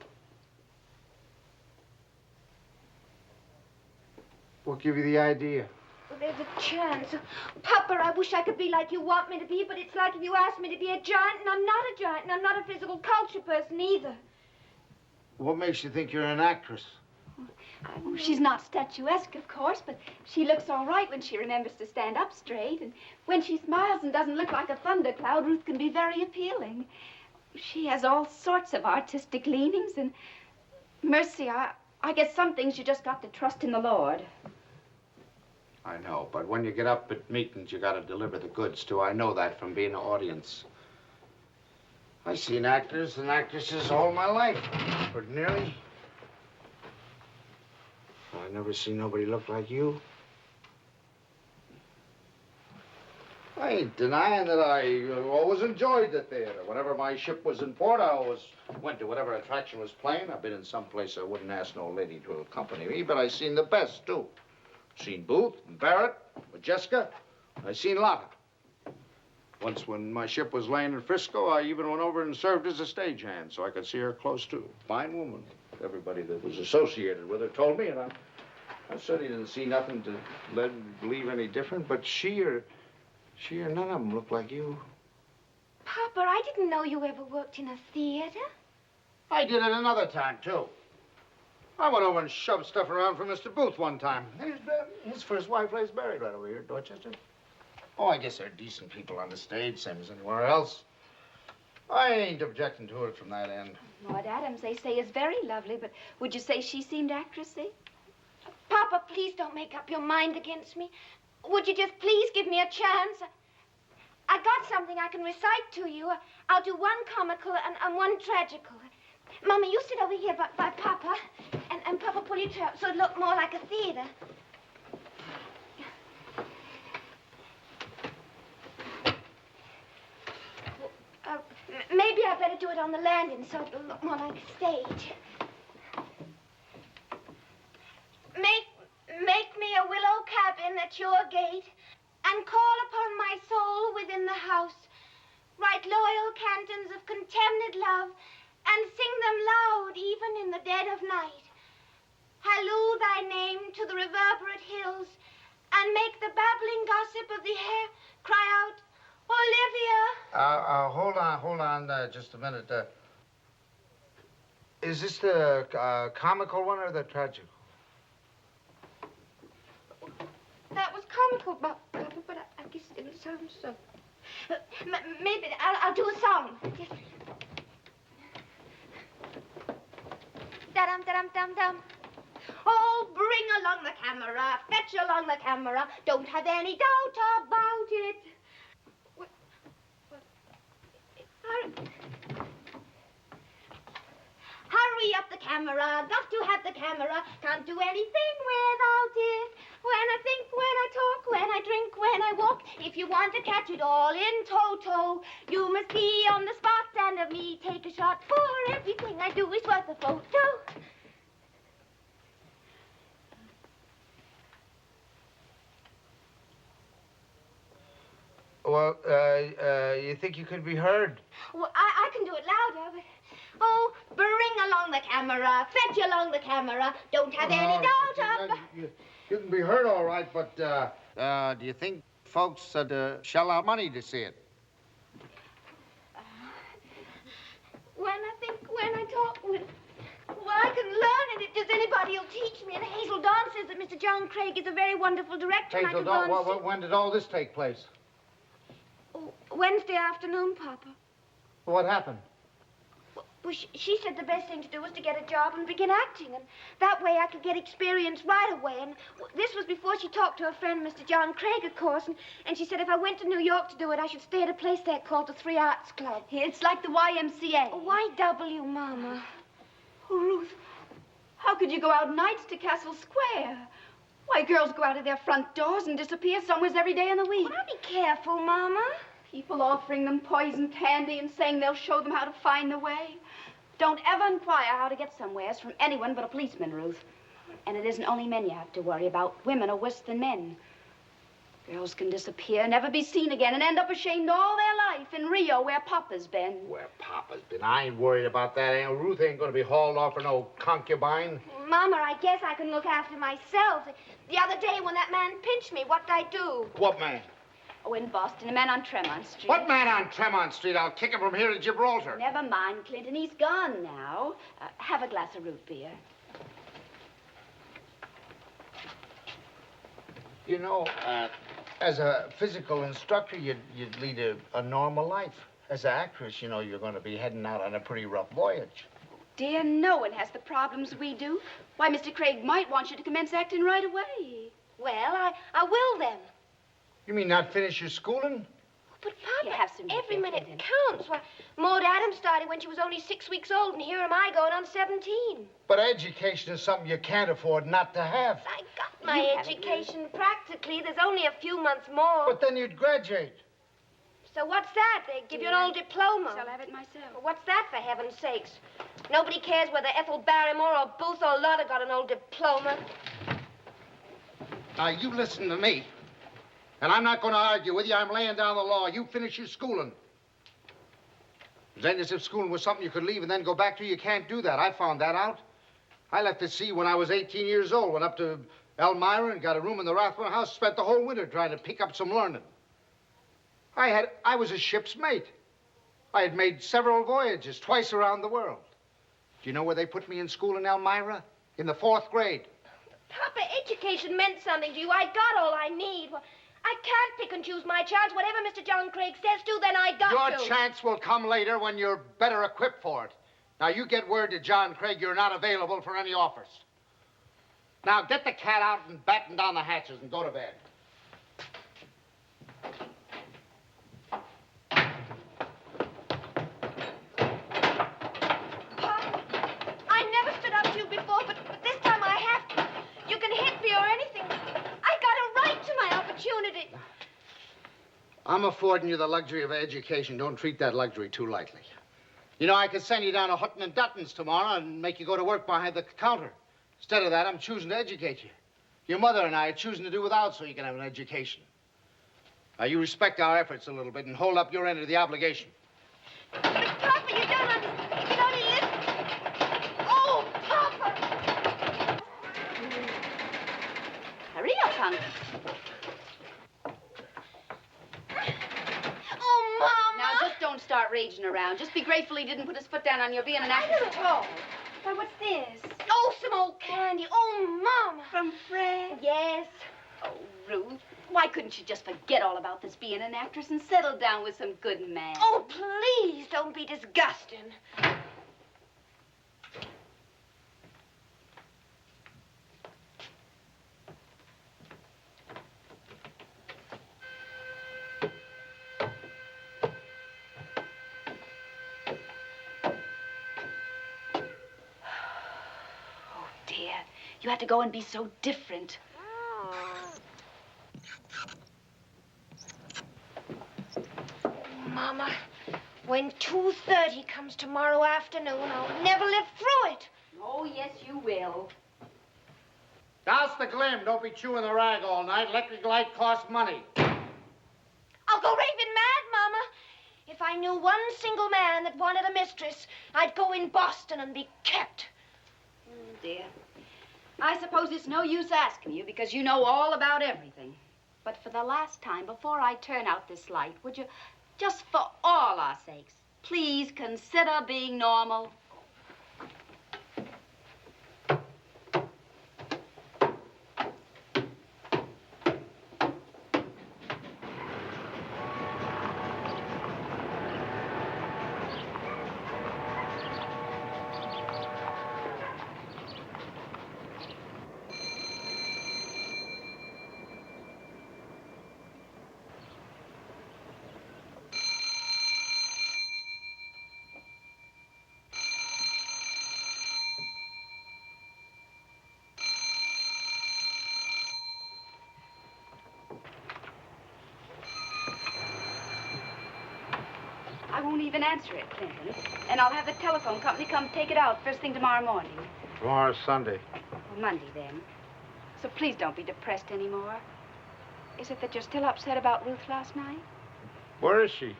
What gave you the idea? Well, there's a chance. Papa, I wish I could be like you want me to be, but it's like if you asked me to be a giant, and I'm not a giant, and I'm not a physical culture person either. What makes you think you're an actress? Oh, she's not statuesque, of course, but she looks all right when she remembers to stand up straight. And when she smiles and doesn't look like a thundercloud, Ruth can be very appealing. She has all sorts of artistic leanings, and mercy, I guess some things you just got to trust in the Lord. I know, but when you get up at meetings, you got to deliver the goods, too. I know that from being an audience. I've seen actors and actresses all my life, but nearly. I never seen nobody look like you. I ain't denying that I always enjoyed the theater. Whenever my ship was in port, I always went to whatever attraction was playing. I've been in some place I wouldn't ask no lady to accompany me, but I seen the best, too. Seen Booth and Barrett, Majeska. I seen a lot. Once when my ship was laying in Frisco, I even went over and served as a stagehand so I could see her close, too. Fine woman. Everybody that was associated with her told me, and I certainly didn't see nothing to let me believe any different, but she or none of them looked like you. Papa, I didn't know you ever worked in a theater. I did it another time, too. I went over and shoved stuff around for Mr. Booth one time. His first wife lays buried right over here at Dorchester. Oh, I guess they're decent people on the stage, same as anywhere else. I ain't objecting to it from that end. Maud Adams, they say, is very lovely, but would you say she seemed actressy? Papa, please don't make up your mind against me. Would you just please give me a chance? I got something I can recite to you. I'll do one comical and one tragical. Mama, you sit over here by Papa, and Papa pull your chair up so it look more like a theater. Maybe I better do it on the landing so it'll look more like a stage. Make me a willow cabin at your gate, and call upon my soul within the house. Write loyal cantons of contemned love, and sing them loud even in the dead of night. Halloo thy name to the reverberate hills, and make the babbling gossip of the air cry out, Olivia! Hold on just a minute. Is this the comical one or the tragical? That was comical, Papa, but I guess it sounds so. Maybe I'll do a song. Da-dum, da-dum, dum-dum. Oh, bring along the camera, fetch along the camera. Don't have any doubt about it. Hurry up the camera, got to have the camera, can't do anything without it. When I think, when I talk, when I drink, when I walk, if you want to catch it all in toto, you must be on the spot and of me take a shot, for everything I do is worth a photo. Well, you think you could be heard? Well, I can do it louder, but... Oh, bring along the camera, fetch along the camera, don't have any doubt about... You can be heard all right, but, do you think folks would shell out money to see it? When I think, when I talk, well, I can learn it if there's anybody who'll teach me. And Hazel Dawn says that Mr. John Craig is a very wonderful director. Hazel Dawn, when did all this take place? Oh, Wednesday afternoon, Papa. What happened? Well, she said the best thing to do was to get a job and begin acting, and that way I could get experience right away. And this was before she talked to her friend, Mr. John Craig, of course, and she said if I went to New York to do it, I should stay at a place there called the Three Arts Club. It's like the YMCA. Oh, YW, Mama. Oh, Ruth, how could you go out nights to Castle Square? Why, girls go out of their front doors and disappear somewhere every day in the week. Well, now be careful, Mama. People offering them poison candy and saying they'll show them how to find the way. Don't ever inquire how to get somewheres from anyone but a policeman, Ruth. And it isn't only men you have to worry about. Women are worse than men. Girls can disappear, never be seen again, and end up ashamed all their life in Rio, where Papa's been. Where Papa's been? I ain't worried about that. Aunt Ruth ain't gonna be hauled off for no concubine. Mama, I guess I can look after myself. The other day when that man pinched me, what'd I do? What man? Oh, in Boston, a man on Tremont Street. What man on Tremont Street? I'll kick him from here to Gibraltar. Never mind, Clinton. He's gone now. Have a glass of root beer. You know, as a physical instructor, you'd lead a normal life. As an actress, you know, you're going to be heading out on a pretty rough voyage. Dear, no one has the problems we do. Why, Mr. Craig might want you to commence acting right away. Well, I will then. You mean not finish your schooling? But, You Papa, have some every beer, minute Clinton. counts. Why, Maud Adams started when she was only 6 weeks old, and here am I going on 17. But education is something you can't afford not to have. I got my You haven't, education practically. There's only a few months more. But then you'd graduate. So what's that? They give you an old diploma. Shall have it myself. Well, what's that, for heaven's sakes? Nobody cares whether Ethel Barrymore or Booth or Lotta got an old diploma. Now, you listen to me. And I'm not going to argue with you. I'm laying down the law. You finish your schooling. It ain't as if schooling was something you could leave and then go back to. You can't do that. I found that out. I left the sea when I was 18 years old. Went up to Elmira and got a room in the Rathbone House. Spent the whole winter trying to pick up some learning. I was a ship's mate. I had made several voyages, twice around the world. Do you know where they put me in school in Elmira? In the 4th grade. Papa, education meant something to you. I got all I need. Well, I can't pick and choose my chance. Whatever Mr. John Craig says to, then I got to. Your chance will come later when you're better equipped for it. Now, you get word to John Craig you're not available for any offers. Now, get the cat out and batten down the hatches and go to bed. Papa, I never stood up to you before, but this time I have to. You can hit me or anything. I got a right to my opportunity. I'm affording you the luxury of education. Don't treat that luxury too lightly. You know, I could send you down to Hutton and Dutton's tomorrow and make you go to work behind the counter. Instead of that, I'm choosing to educate you. Your mother and I are choosing to do without so you can have an education. Now, you respect our efforts a little bit and hold up your end of the obligation. But, Papa, you don't understand. If you'd only listen. Oh, Papa! Hurry up, Punk. Oh, Mama! Now, just don't start raging around. Just be grateful he didn't put his foot down on your being an actress at all. Why, what's this? Oh, some old candy. Oh, Mama. From Fred? Yes. Oh, Ruth, why couldn't you just forget all about this being an actress and settle down with some good man? Oh, please, don't be disgusting. Dear, you had to go and be so different. Mama, when 2:30 comes tomorrow afternoon, I'll never live through it. Oh, yes, you will. Douse the glim. Don't be chewing the rag all night. Electric light costs money. I'll go raving mad, Mama. If I knew one single man that wanted a mistress, I'd go in Boston and be kept. Dear, I suppose it's no use asking you because you know all about everything. But for the last time, before I turn out this light, would you, just for all our sakes, please consider being normal? I won't even answer it, Clinton. And I'll have the telephone company come take it out first thing tomorrow morning. Tomorrow's Sunday. Well, Monday, then. So please don't be depressed anymore. Is it that you're still upset about Ruth last night? Where is she?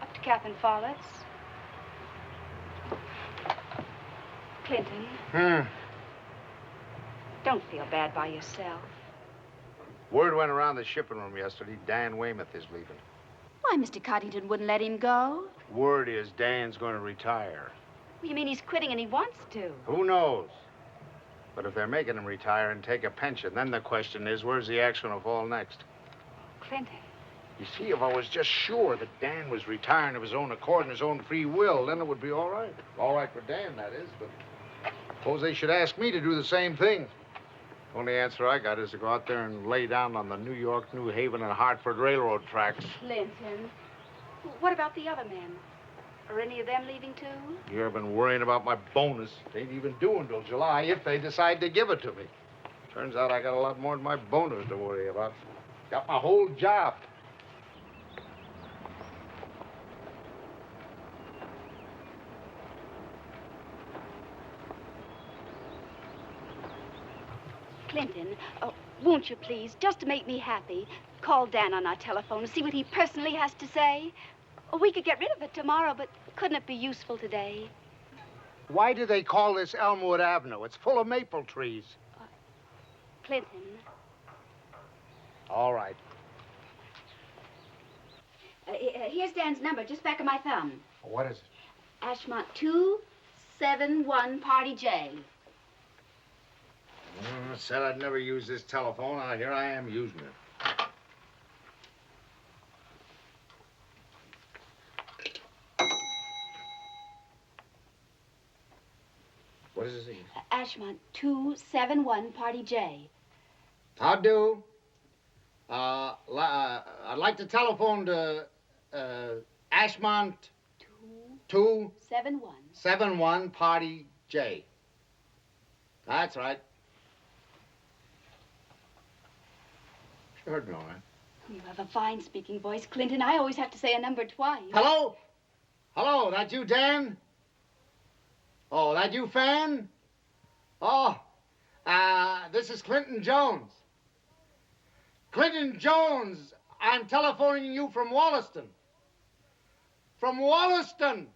Up to Catherine Follett's. Clinton, don't feel bad by yourself. Word went around the shipping room yesterday. Dan Weymouth is leaving. Why, Mr. Coddington wouldn't let him go. Word is Dan's going to retire. You mean he's quitting and he wants to? Who knows? But if they're making him retire and take a pension, then the question is, where's the axe going to fall next? Clinton. You see, if I was just sure that Dan was retiring of his own accord and his own free will, then it would be all right. All right for Dan, that is, but suppose they should ask me to do the same thing. Only answer I got is to go out there and lay down on the New York, New Haven, and Hartford railroad tracks. Clinton, what about the other men? Are any of them leaving, too? You ever been worrying about my bonus? They ain't even due until July if they decide to give it to me. Turns out I got a lot more than my bonus to worry about. Got my whole job. Clinton, won't you please, just to make me happy, call Dan on our telephone and see what he personally has to say? We could get rid of it tomorrow, but couldn't it be useful today? Why do they call this Elmwood Avenue? It's full of maple trees. Clinton. All right. Here's Dan's number, just back of my thumb. What is it? Ashmont 271 Party J. Said I'd never use this telephone. Here I am using it. What is it? Ashmont 271 Party J. How do? I'd like to telephone to Ashmont 271 Party J. That's right. She heard me all right. You have a fine speaking voice, Clinton. I always have to say a number twice. Hello? Hello, that you, Dan? Oh, that you, Fan? Oh, this is Clinton Jones. Clinton Jones, I'm telephoning you from Wollaston. From Wollaston.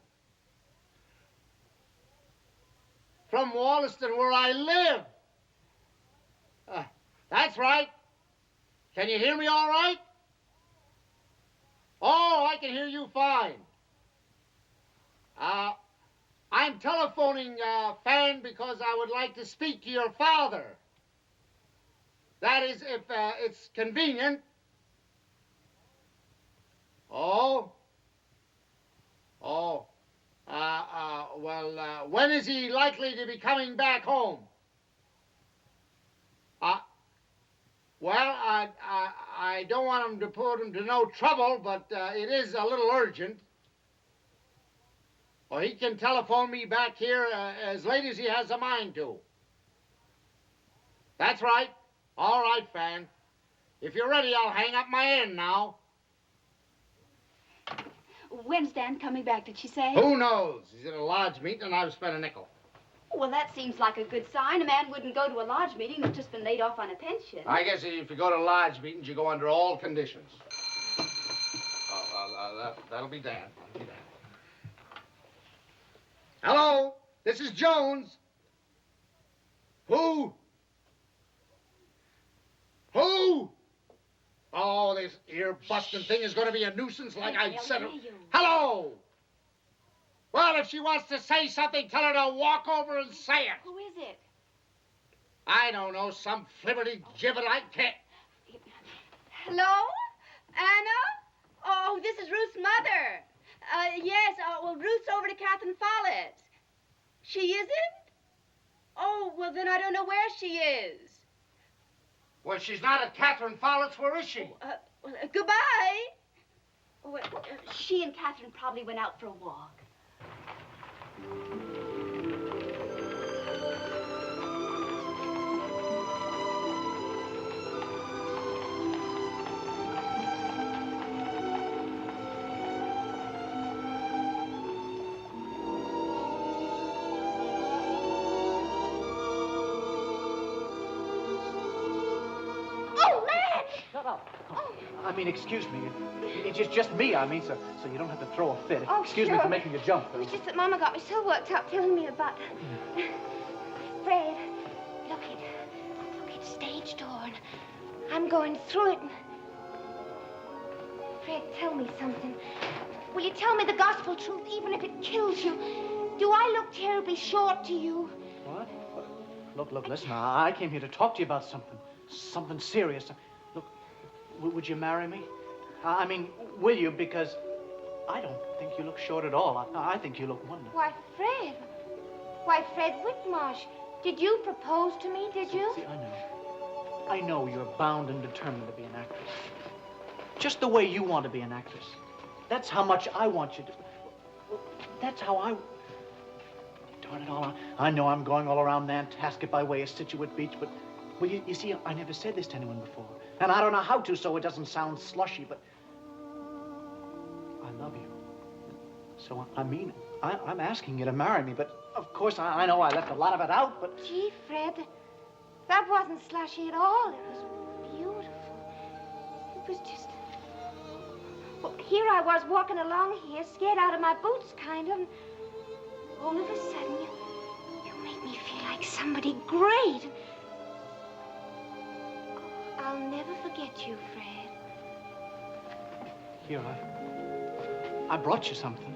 From Wollaston, where I live. That's right. Can you hear me all right? Oh, I can hear you fine. I'm telephoning, Fan, because I would like to speak to your father. That is, if it's convenient. Oh? Oh. Well, when is he likely to be coming back home? Well, I don't want him to put him to no trouble, but it is a little urgent. Or he can telephone me back here as late as he has a mind to. That's right. All right, Fan. If you're ready, I'll hang up my end now. When's Dan coming back, did she say? Who knows? He's at a lodge meeting and I've spent a nickel. Well, that seems like a good sign. A man wouldn't go to a lodge meeting who's just been laid off on a pension. I guess if you go to lodge meetings, you go under all conditions. That'll be Dan. Hello, this is Jones. Who? Who? Oh, this ear-busting thing is going to be a nuisance like I said. Hello! Well, if she wants to say something, tell her to walk over and say it. Who is it? I don't know, some flibberty-gibbet I can't. Hello? Anna? Oh, this is Ruth's mother. Yes, well, Ruth's over to Catherine Follett's. She isn't? Oh, well, then I don't know where she is. Well, she's not at Catherine Follett's. Where is she? Goodbye. Oh, she and Catherine probably went out for a walk. no. I mean, excuse me. It's just me, I mean, so you don't have to throw a fit. Oh, Excuse sure. me for making you jump. It was just that Mama got me so worked up telling me about... Fred, look at stage door, and I'm going through it. And... Fred, tell me something. Will you tell me the gospel truth, even if it kills you? Do I look terribly short to you? What? Look, listen, I came here to talk to you about something serious. Look, would you marry me? I mean, will you? Because I don't think you look short at all. I think you look wonderful. Why, Fred. Why, Fred Whitmarsh. Did you propose to me, did you? See, I know you're bound and determined to be an actress. Just the way you want to be an actress. That's how much I want you to. That's how I... Darn it all, I know I'm going all around Nantasket by way of Situate Beach, but... Well, you see, I never said this to anyone before. And I don't know how to, so it doesn't sound slushy, but... I love you. So, I mean it. I'm asking you to marry me, but of course I know I left a lot of it out, but... Gee, Fred, that wasn't slushy at all. It was beautiful. It was just... Well, here I was walking along here, scared out of my boots, kind of. And all of a sudden, you made me feel like somebody great. I'll never forget you, Fred. Here, I brought you something.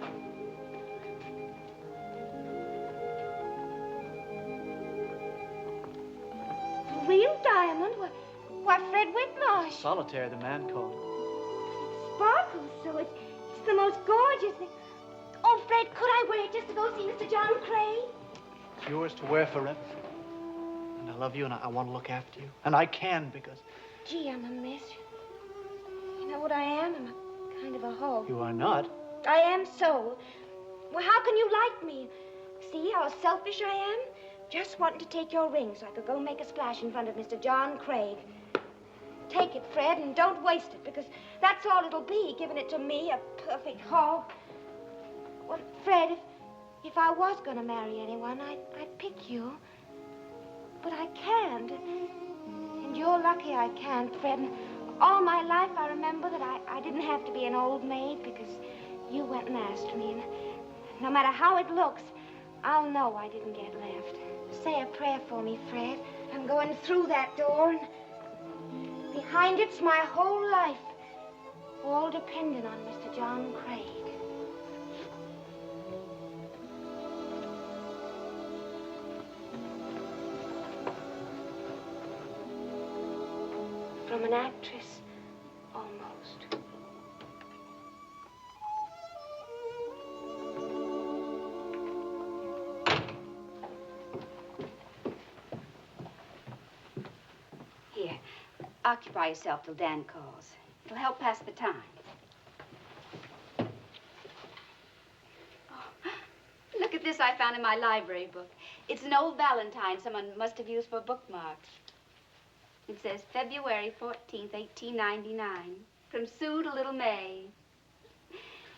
A real diamond? Why, Fred Whitmarsh. Solitaire, the man called. Sparkles, so it's the most gorgeous thing. Oh, Fred, could I wear it just to go see Mr. John Craig? It's yours to wear forever. And I love you, and I want to look after you. And I can, because... Gee, I'm a mess. You know what I am? I'm a kind of a hoe. You are not. I am so. Well, how can you like me? See how selfish I am? Just wanting to take your ring so I could go make a splash in front of Mr. John Craig. Take it, Fred, and don't waste it, because that's all it'll be, giving it to me, a perfect hoe. Well, Fred, if I was going to marry anyone, I'd pick you. But I can't. And you're lucky I can't, Fred. And all my life I remember that I didn't have to be an old maid because you went and asked me. And no matter how it looks, I'll know I didn't get left. Say a prayer for me, Fred. I'm going through that door, and behind it's my whole life, all dependent on Mr. John Craig. From an actress, almost. Here, occupy yourself till Dan calls. It'll help pass the time. Oh, look at this I found in my library book. It's an old Valentine someone must have used for bookmarks. It says February 14th, 1899. From Sue to Little May.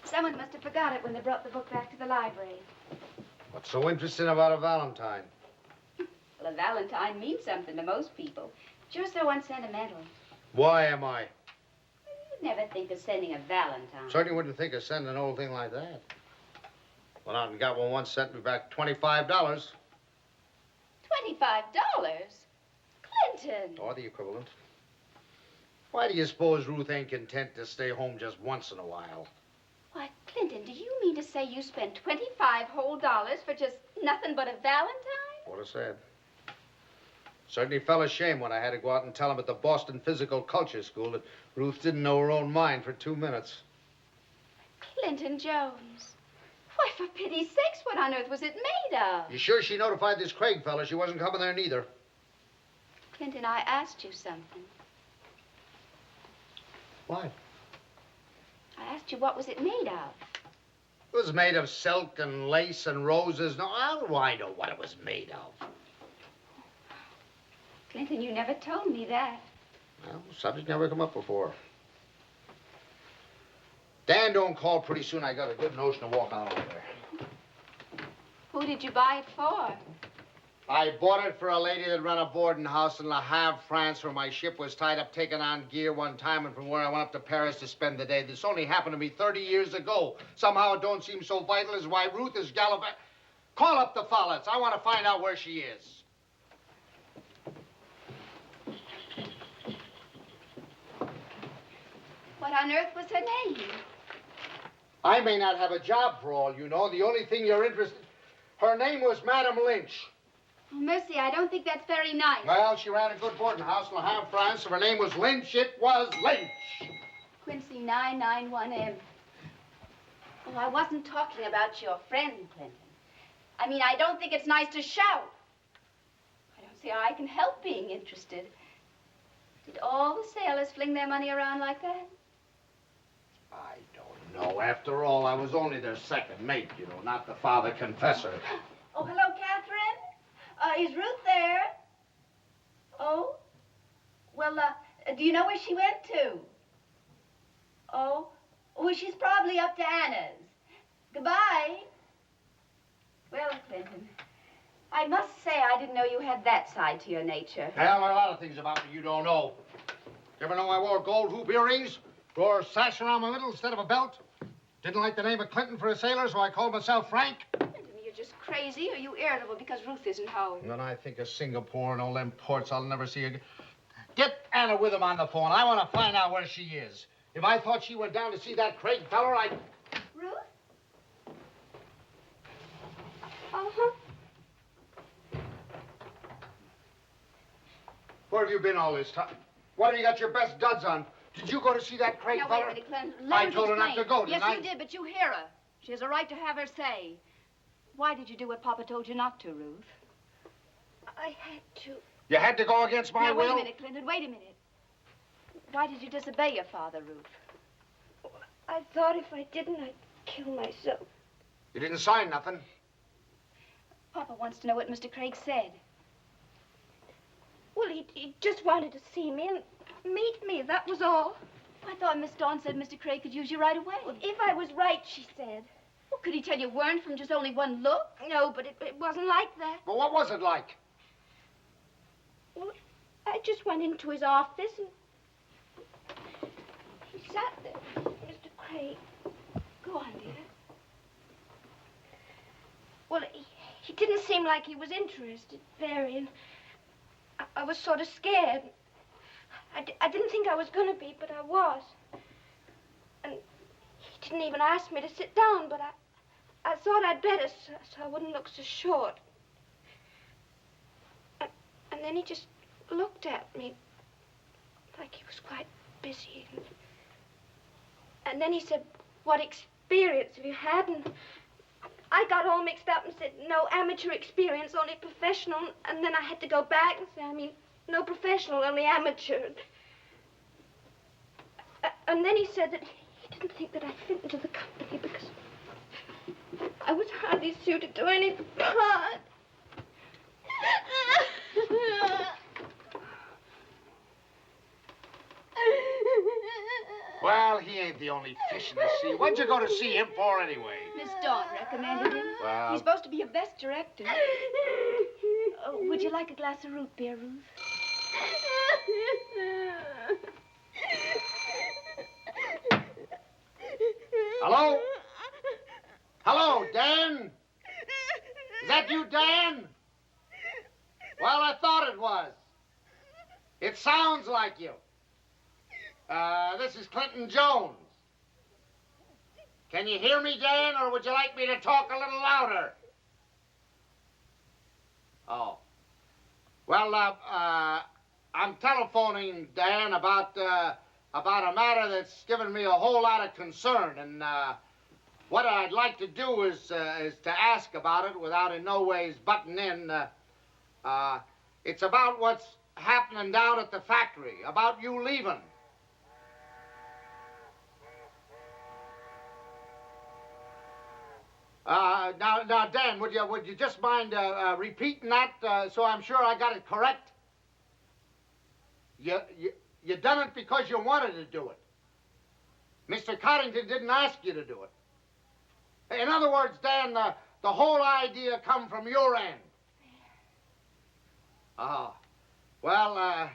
Someone must have forgot it when they brought the book back to the library. What's so interesting about a Valentine? Well, a Valentine means something to most people. But you're so unsentimental. Why am I? You'd never think of sending a Valentine. Certainly wouldn't think of sending an old thing like that. Went out and got one once, sent me back $25. $25? Clinton! Or the equivalent. Why do you suppose Ruth ain't content to stay home just once in a while? Why, Clinton, do you mean to say you spent $25 whole for just nothing but a Valentine? What I said. Certainly fell ashamed when I had to go out and tell him at the Boston Physical Culture School that Ruth didn't know her own mind for 2 minutes. Clinton Jones. Why, for pity's sakes, what on earth was it made of? You sure she notified this Craig fella she wasn't coming there neither? Clinton, I asked you something. What? I asked you what was it made of. It was made of silk and lace and roses. No, how do I know what it was made of? Clinton, you never told me that. Well, the subject never come up before. Dan don't call pretty soon. I got a good notion to walk on over there. Who did you buy it for? I bought it for a lady that ran a boarding house in Le Havre, France, where my ship was tied up taking on gear one time, and from where I went up to Paris to spend the day. This only happened to me 30 years ago. Somehow it don't seem so vital as why Ruth is gallivanting. Call up the Follets. I want to find out where she is. What on earth was her name? I may not have a job for all you know. The only thing you're interested... Her name was Madame Lynch. Oh, mercy, I don't think that's very nice. Well, she ran a good boarding house in Le Havre, France. If her name was Lynch, it was Lynch. Quincy 991M. Oh, I wasn't talking about your friend, Clinton. I mean, I don't think it's nice to shout. I don't see how I can help being interested. Did all the sailors fling their money around like that? I don't know. After all, I was only their second mate, you know, not the father confessor. Oh, hello, Catherine. Is Ruth there? Oh? Well, do you know where she went to? Oh? Well, she's probably up to Anna's. Goodbye. Well, Clinton, I must say I didn't know you had that side to your nature. Hell, there are a lot of things about me you don't know. You ever know I wore gold hoop earrings? Wore a sash around my middle instead of a belt? Didn't like the name of Clinton for a sailor, so I called myself Frank. Clinton, you're just crazy, or you irritable because Ruth isn't home. And then I think of Singapore and all them ports I'll never see again. Get Anna with him on the phone. I want to find out where she is. If I thought she went down to see that Craig feller, I'd... Ruth? Uh-huh. Where have you been all this time? What have you got your best duds on? Did you go to see that Craig Now, feller? wait a minute, Clinton. I told her not to go, didn't yes, I? you did, but you hear her. She has a right to have her say. Why did you do what Papa told you not to, Ruth? I had to. You had to go against my now, will? wait a minute, Clinton, wait a minute. Why did you disobey your father, Ruth? I thought if I didn't, I'd kill myself. You didn't sign nothing. Papa wants to know what Mr. Craig said. Well, he just wanted to see me and meet me, that was all. I thought Miss Dawn said Mr. Craig could use you right away. Well, if I was right, she said. Well, could he tell you weren't from just only one look? No, but it wasn't like that. But what was it like? Well, I just went into his office and he sat there, Mr. Craig. Go on, dear. Well, he didn't seem like he was interested very, and I was sort of scared. I didn't think I was going to be, but I was. And he didn't even ask me to sit down, but I thought I'd better so I wouldn't look so short. And then he just looked at me like he was quite busy. And then he said, "What experience have you had?" And I got all mixed up and said, "No amateur experience, only professional." And then I had to go back and say, no professional, only amateur. And then he said that he didn't think that I'd fit into the company because I was hardly suited to any part. Well, he ain't the only fish in the sea. What'd you go to see him for anyway? Miss Dawn recommended him. Well... He's supposed to be a best director. Oh, would you like a glass of root beer, Ruth? Hello? Hello, Dan? Is that you, Dan? Well, I thought it was. It sounds like you. This is Clinton Jones. Can you hear me, Dan, or would you like me to talk a little louder? Oh. Well, I'm telephoning, Dan, about a matter that's given me a whole lot of concern, and what I'd like to do is to ask about it without in no ways butting in. It's about what's happening down at the factory, about you leaving. Now, Dan, would you just mind repeating that so I'm sure I got it correct? You done it because you wanted to do it. Mr. Coddington didn't ask you to do it. In other words, Dan, the whole idea come from your end. Oh. Well,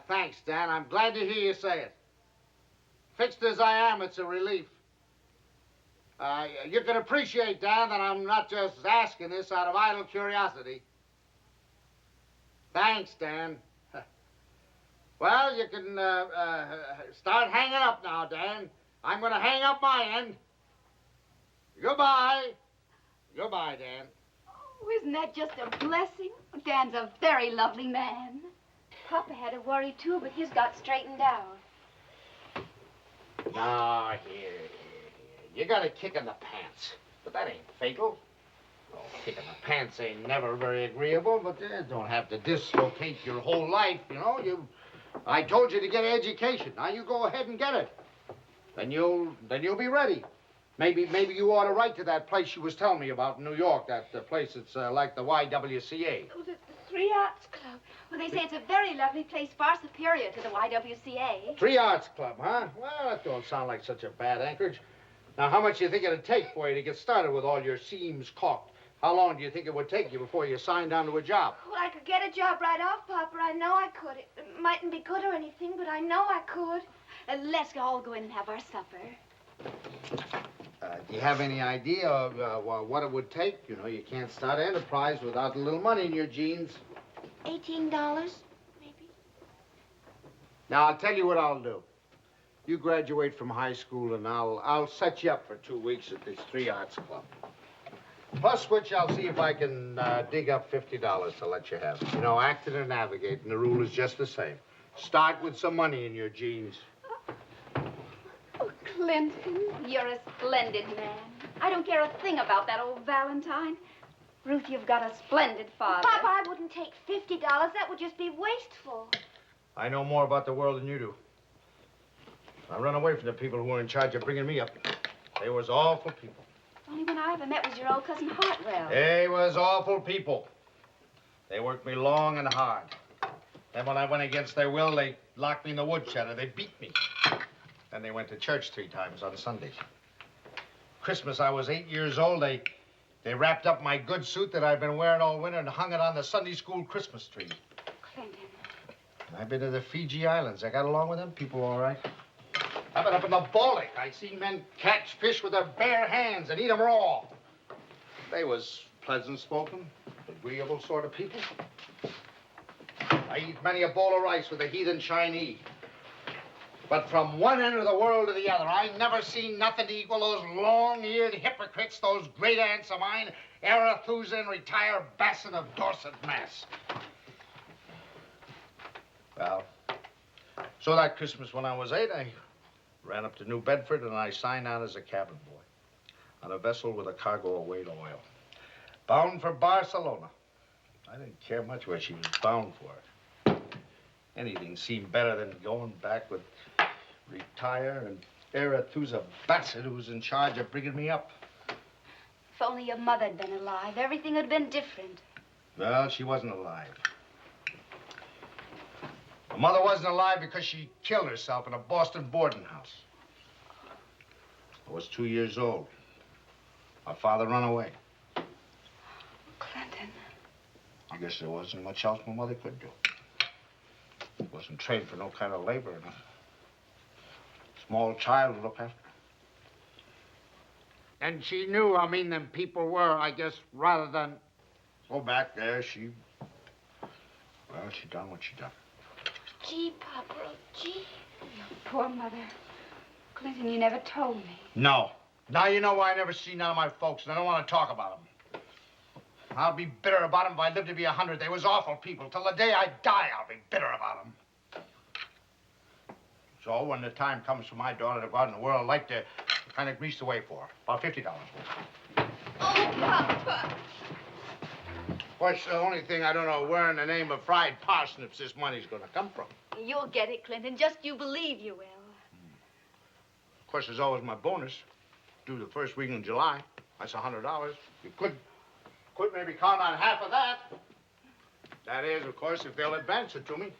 thanks, Dan. I'm glad to hear you say it. Fixed as I am, it's a relief. You can appreciate, Dan, that I'm not just asking this out of idle curiosity. Thanks, Dan. Well, you can start hanging up now, Dan. I'm going to hang up my end. Goodbye. Goodbye, Dan. Oh, isn't that just a blessing? Dan's a very lovely man. Papa had a worry, too, but his got straightened out. No, here. You got a kick in the pants, but that ain't fatal. Oh, kick in the pants ain't never very agreeable, but don't have to dislocate your whole life, you know. I told you to get an education. Now you go ahead and get it. Then you'll be ready. Maybe you ought to write to that place you was telling me about in New York, that place that's like the YWCA. Oh, the Three Arts Club. Well, they say it's a very lovely place, far superior to the YWCA. Three Arts Club, huh? Well, that don't sound like such a bad anchorage. Now, how much do you think it'd take for you to get started with all your seams caulked? How long do you think it would take you before you signed on to a job? Well, I could get a job right off, Papa. I know I could. It mightn't be good or anything, but I know I could. Let's all go in and have our supper. Do you have any idea of what it would take? You know, you can't start an enterprise without a little money in your jeans. $18, maybe? Now, I'll tell you what I'll do. You graduate from high school, and I'll set you up for 2 weeks at this Three Arts Club. Plus which, I'll see if I can dig up $50 to let you have. You know, acting and navigating, the rule is just the same. Start with some money in your jeans. Oh, Clinton, you're a splendid man. I don't care a thing about that old Valentine. Ruth, you've got a splendid father. Papa, I wouldn't take $50. That would just be wasteful. I know more about the world than you do. I run away from the people who were in charge of bringing me up. They was awful people. Only one I ever met was your old cousin Hartwell. They was awful people. They worked me long and hard. Then when I went against their will, they locked me in the woodshed. They beat me. Then they went to church 3 times on Sundays. Christmas, I was 8 years old. They wrapped up my good suit that I'd been wearing all winter and hung it on the Sunday school Christmas tree. Clinton. I've been to the Fiji Islands. I got along with them people all right. I've been up in the Baltic. I seen men catch fish with their bare hands and eat them raw. They was pleasant-spoken, agreeable sort of people. I eat many a bowl of rice with a heathen Chinese. But from one end of the world to the other, I never seen nothing to equal those long-eared hypocrites, those great aunts of mine, Arethusa and retired Bassett of Dorset, Mass. Well, so that Christmas when I was 8, I ran up to New Bedford and I signed on as a cabin boy on a vessel with a cargo of weight oil. Bound for Barcelona. I didn't care much where she was bound for. Anything seemed better than going back with retire and Arethusa Bassett, who was in charge of bringing me up. If only your mother had been alive, everything would have been different. Well, she wasn't alive. My mother wasn't alive because she killed herself in a Boston boarding house. I was 2 years old. My father run away. Clinton. I guess there wasn't much else my mother could do. Wasn't trained for no kind of labor and a small child to look after. And she knew how mean them people were, I guess, rather than go back there, she done what she done. Gee, Papa, gee. Poor mother. Clinton, you never told me. No. Now you know why I never see none of my folks, and I don't want to talk about them. I'll be bitter about them if I live to be 100. They was awful people. Till the day I die, I'll be bitter about them. So when the time comes for my daughter to go out in the world, I'd like to kind of grease the way for her. About $50. Oh, Papa. Of course, the only thing I don't know where in the name of fried parsnips this money's going to come from. You'll get it, Clinton. Just you believe you will. Of course, there's always my bonus. Due the first week in July. That's $100. You could maybe count on half of that. That is, of course, if they'll advance it to me.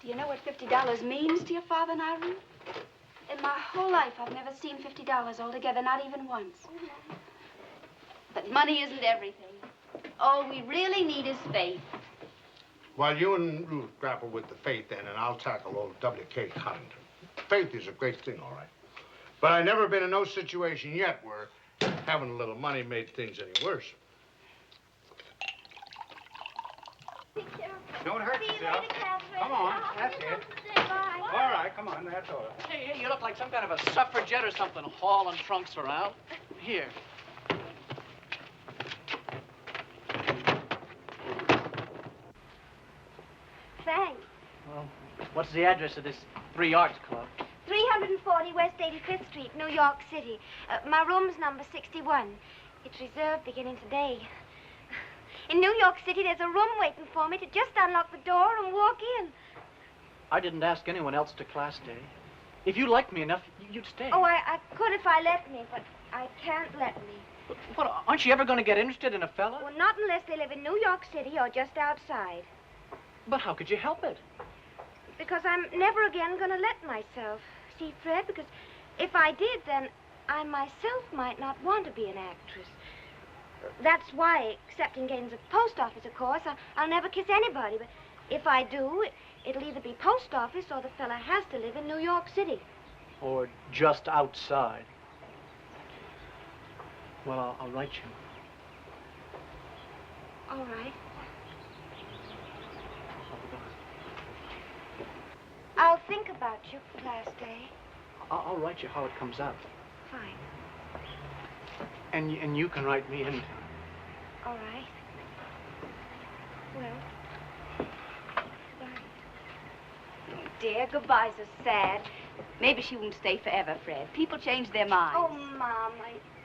Do you know what $50 means to your father and I, Ruth? In my whole life, I've never seen $50 altogether, not even once. But money isn't everything. All we really need is faith. Well, you and Ruth grapple with the faith then, and I'll tackle old W.K. Connington. Faith is a great thing, all right. But I've never been in no situation yet where having a little money made things any worse. Don't hurt yourself. Come on, that's it. All right, come on, that's all. Hey, you look like some kind of a suffragette or something, hauling trunks around. Here. Thanks. Well, what's the address of this 3 Arts Club? 340 West 85th Street, New York City. My room's number 61. It's reserved beginning today. In New York City, there's a room waiting for me to just unlock the door and walk in. I didn't ask anyone else to class day. If you liked me enough, you'd stay. Oh, I could if I let me, but I can't let me. But aren't you ever going to get interested in a fella? Well, not unless they live in New York City or just outside. But how could you help it? Because I'm never again going to let myself. See, Fred, because if I did, then I myself might not want to be an actress. That's why, except in getting to the post office, of course, I'll never kiss anybody. But if I do, it'll either be post office or the fella has to live in New York City. Or just outside. Well, I'll write you. All right. I'll think about you class day. I'll write you how it comes out. Fine. And you can write me in. All right. Well, goodbye. Oh, dear, goodbyes are sad. Maybe she won't stay forever, Fred. People change their minds. Oh, Mom,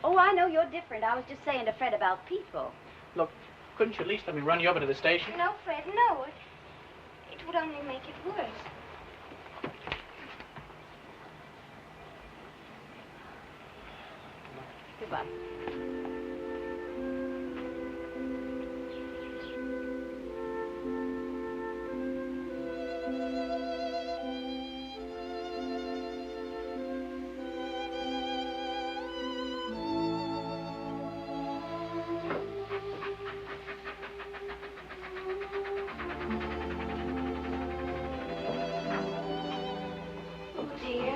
Oh, I know you're different. I was just saying to Fred about people. Look, couldn't you at least let me run you over to the station? No, Fred, no. It would only make it worse. Goodbye. Oh, dear.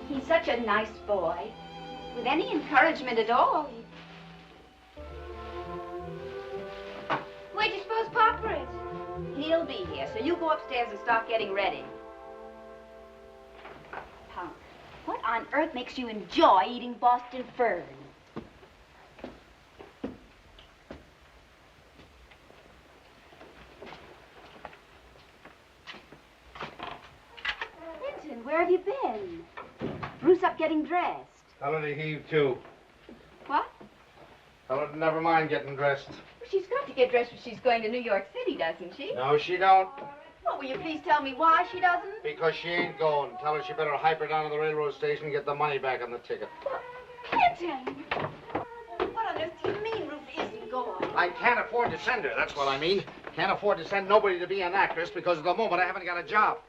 He's such a nice boy. With any encouragement at all, Where do you suppose Papa is? he'll be here. So you go upstairs and start getting ready. Punk, what on earth makes you enjoy eating Boston ferns? Clinton, where have you been? Bruce up getting dressed. Tell her to heave, too. What? Tell her to never mind getting dressed. She's got to get dressed when she's going to New York City, doesn't she? No, she don't. Oh, will you please tell me why she doesn't? Because she ain't going. Tell her she better hyper down to the railroad station and get the money back on the ticket. Clinton! What on earth do you mean Ruth isn't going? I can't afford to send her, that's what I mean. Can't afford to send nobody to be an actress because at the moment I haven't got a job.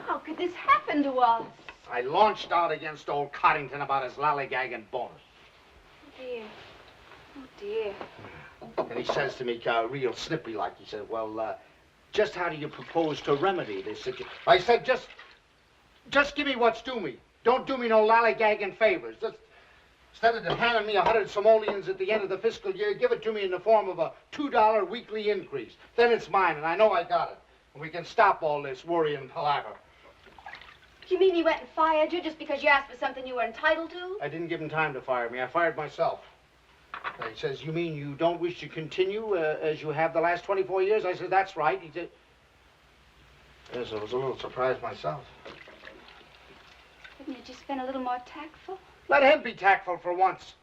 How could this happen to us? I launched out against old Coddington about his lollygagging bonus. Oh, dear. Oh, dear. And he says to me, real snippy like, he said, well, just how do you propose to remedy this situation? I said, just give me what's due me. Don't do me no lollygagging favors. Just, instead of handing me 100 simoleons at the end of the fiscal year, give it to me in the form of a $2 weekly increase. Then it's mine, and I know I got it. And we can stop all this worry and palaver. You mean he went and fired you just because you asked for something you were entitled to? I didn't give him time to fire me. I fired myself. He says, you mean you don't wish to continue as you have the last 24 years? I said, that's right. He said, yes, I was a little surprised myself. Couldn't you just been a little more tactful? Let him be tactful for once.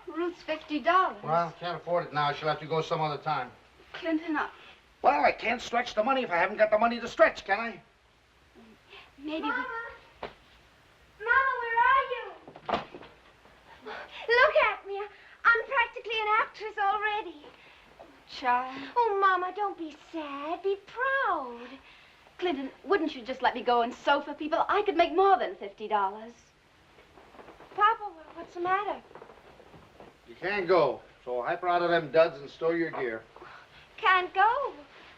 Ruth's $50. Well, can't afford it now. She'll have to go some other time. Clinton, Well, I can't stretch the money if I haven't got the money to stretch, can I? maybe Mama! Mama, where are you? Look at me. I'm practically an actress already. Child. Oh, Mama, don't be sad. Be proud. Clinton, wouldn't you just let me go and sew for people? I could make more than $50. Papa, What's the matter? You can't go. So hyper out of them duds and stow your gear. Can't go.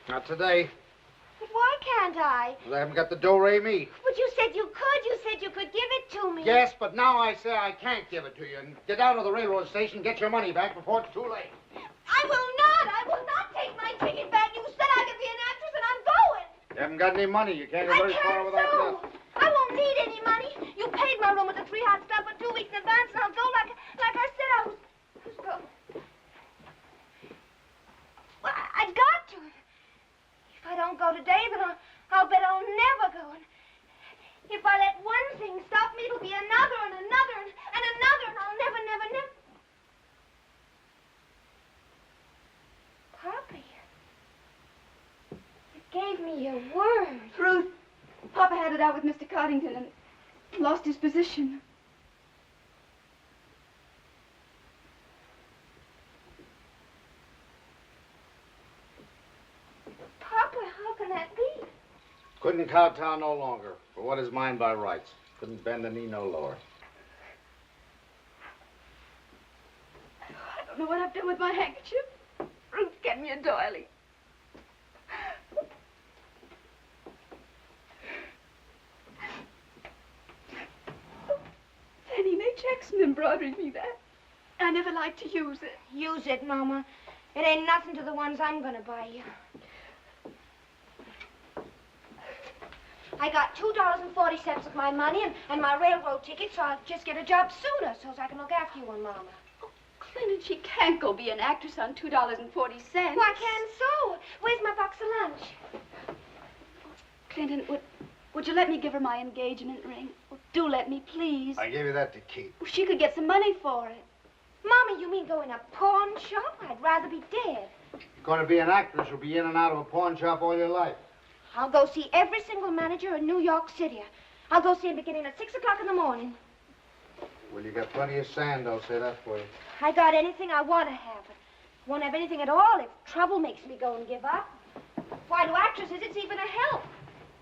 Not today. But why can't I? 'Cause I haven't got the do-re mi. But you said you could. You said you could give it to me. Yes, but now I say I can't give it to you. And get down to the railroad station and get your money back before it's too late. I will not. I will not take my ticket back. You said I could be an actress, and I'm going. You haven't got any money. You can't go I very far can't without so. that. I won't need any money. You paid my room at the Three Hot Stop for 2 weeks in advance, and I'll go like I said I was going. Well, I've got to. If I don't go today, then I'll bet I'll never go. And if I let one thing stop me, it'll be another and another and another, and I'll never. Poppy, you gave me your word. Ruth, Papa had it out with Mr. Coddington and lost his position. Papa, how can that be? Couldn't kowtow no longer for what is mine by rights. Couldn't bend a knee no lower. I don't know what I've done with my handkerchief. Ruth, get me a doily. Fannie Mae Jackson embroidered me that. I never liked to use it. Use it, Mama. It ain't nothing to the ones I'm gonna buy you. I got $2.40 of my money and my railroad ticket, so I'll just get a job sooner so I can look after you and Mama. Clinton, she can't go be an actress on $2.40. Why can't so? Where's my box of lunch? Clinton, would you let me give her my engagement ring? Oh, do let me, please. I gave you that to keep. Oh, she could get some money for it. Mama, you mean go in a pawn shop? I'd rather be dead. You're going to be an actress. You'll be in and out of a pawn shop all your life. I'll go see every single manager in New York City. I'll go see him beginning at 6 o'clock in the morning. Well, you got plenty of sand, I'll say that for you. I got anything I want to have. I won't have anything at all if trouble makes me go and give up. Why, to actresses, it's even a help.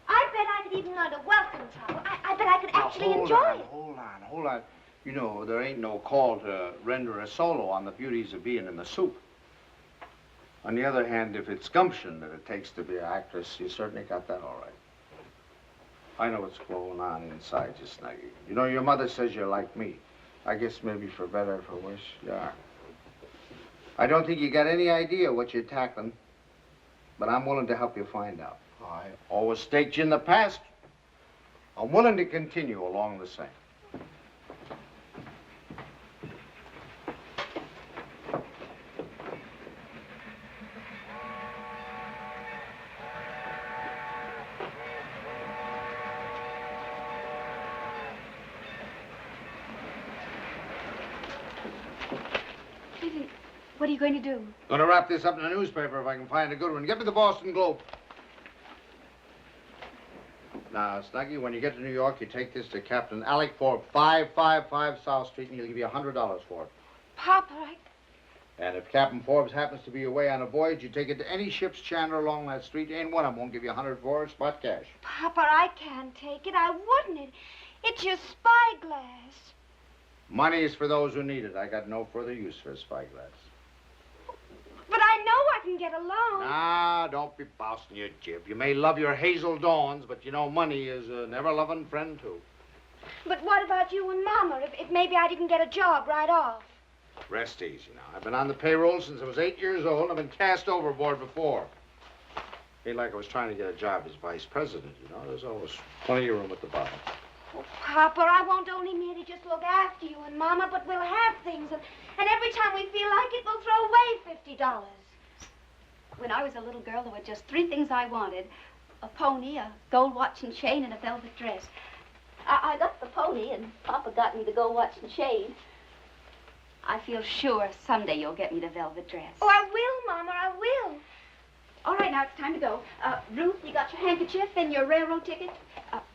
I bet I could even learn to welcome trouble. I bet I could actually enjoy it. Hold on. You know, there ain't no call to render a solo on the beauties of being in the soup. On the other hand, if it's gumption that it takes to be an actress, you certainly got that all right. I know what's going on inside you, Snuggie. You know, your mother says you're like me. I guess maybe for better or for worse, you are. I don't think you got any idea what you're tackling, but I'm willing to help you find out. I always staked you in the past. I'm willing to continue along the same. What are you going to do? Gonna wrap this up in a newspaper if I can find a good one. Get me the Boston Globe. Now, Snuggie, when you get to New York, you take this to Captain Alec Forbes, 555 South Street, and he'll give you $100 for it. Papa, And if Captain Forbes happens to be away on a voyage, you take it to any ship's chandler along that street. Ain't one of them won't give you $100 for it, spot cash. Papa, I can't take it. I wouldn't. It's your spyglass. Money is for those who need it. I got no further use for a spyglass. But I know I can get along. Ah, don't be bousting your jib. You may love your hazel dawns, but you know money is a never-loving friend, too. But what about you and Mama, if maybe I didn't get a job right off? Rest easy now. I've been on the payroll since I was 8 years old. I've been cast overboard before. Ain't like I was trying to get a job as vice president, you know. There's always plenty of room at the bottom. Oh, Papa, I won't only merely just look after you and Mama, but we'll have things. And every time we feel like it, we'll throw away $50. When I was a little girl, there were just 3 things I wanted. A pony, a gold watch and chain, and a velvet dress. I got the pony, and Papa got me the gold watch and chain. I feel sure someday you'll get me the velvet dress. Oh, I will, Mama, I will. All right, now it's time to go. Ruth, you got your handkerchief and your railroad ticket?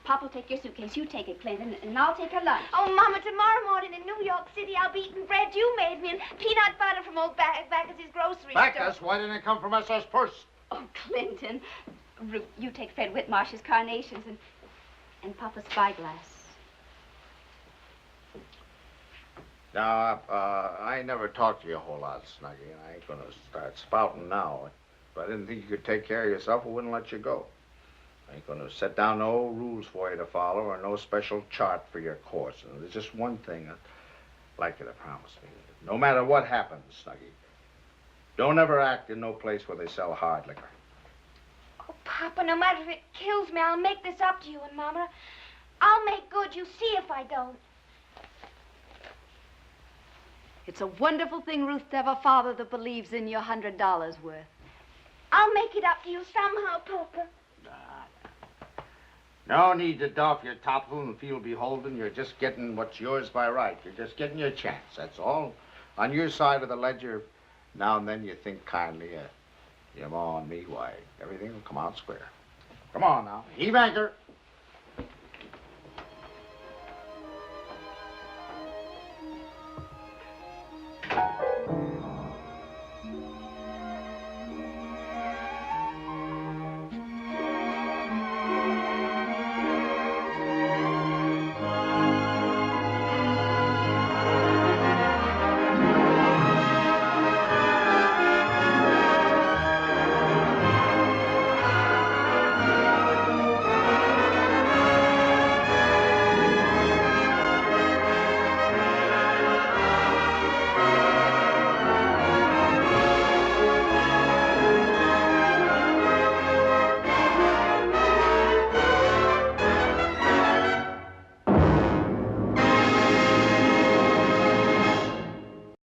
Papa will take your suitcase. You take it, Clinton, and I'll take her lunch. Oh, Mama, tomorrow morning in New York City, I'll be eating bread you made me and peanut butter from old Bacchus' grocery store. Bacchus? Why didn't it come from S.S. Purse? Oh, Clinton. Ruth, you take Fred Whitmarsh's carnations and Papa's spyglass. Now, I never talked to you a whole lot, Snuggie, and I ain't gonna start spouting now. If I didn't think you could take care of yourself, I wouldn't let you go. I ain't gonna set down no rules for you to follow or no special chart for your course. And there's just one thing I'd like you to promise me. No matter what happens, Snuggie, don't ever act in no place where they sell hard liquor. Oh, Papa, no matter if it kills me, I'll make this up to you and Mama. I'll make good. You see if I don't. It's a wonderful thing, Ruth, to have a father that believes in your $100 worth. I'll make it up to you somehow, Papa. No need to doff your topsail and feel beholden. You're just getting what's yours by right. You're just getting your chance, that's all. On your side of the ledger, now and then you think kindly, your ma and me, why, everything will come out square. Come on now, heave anchor.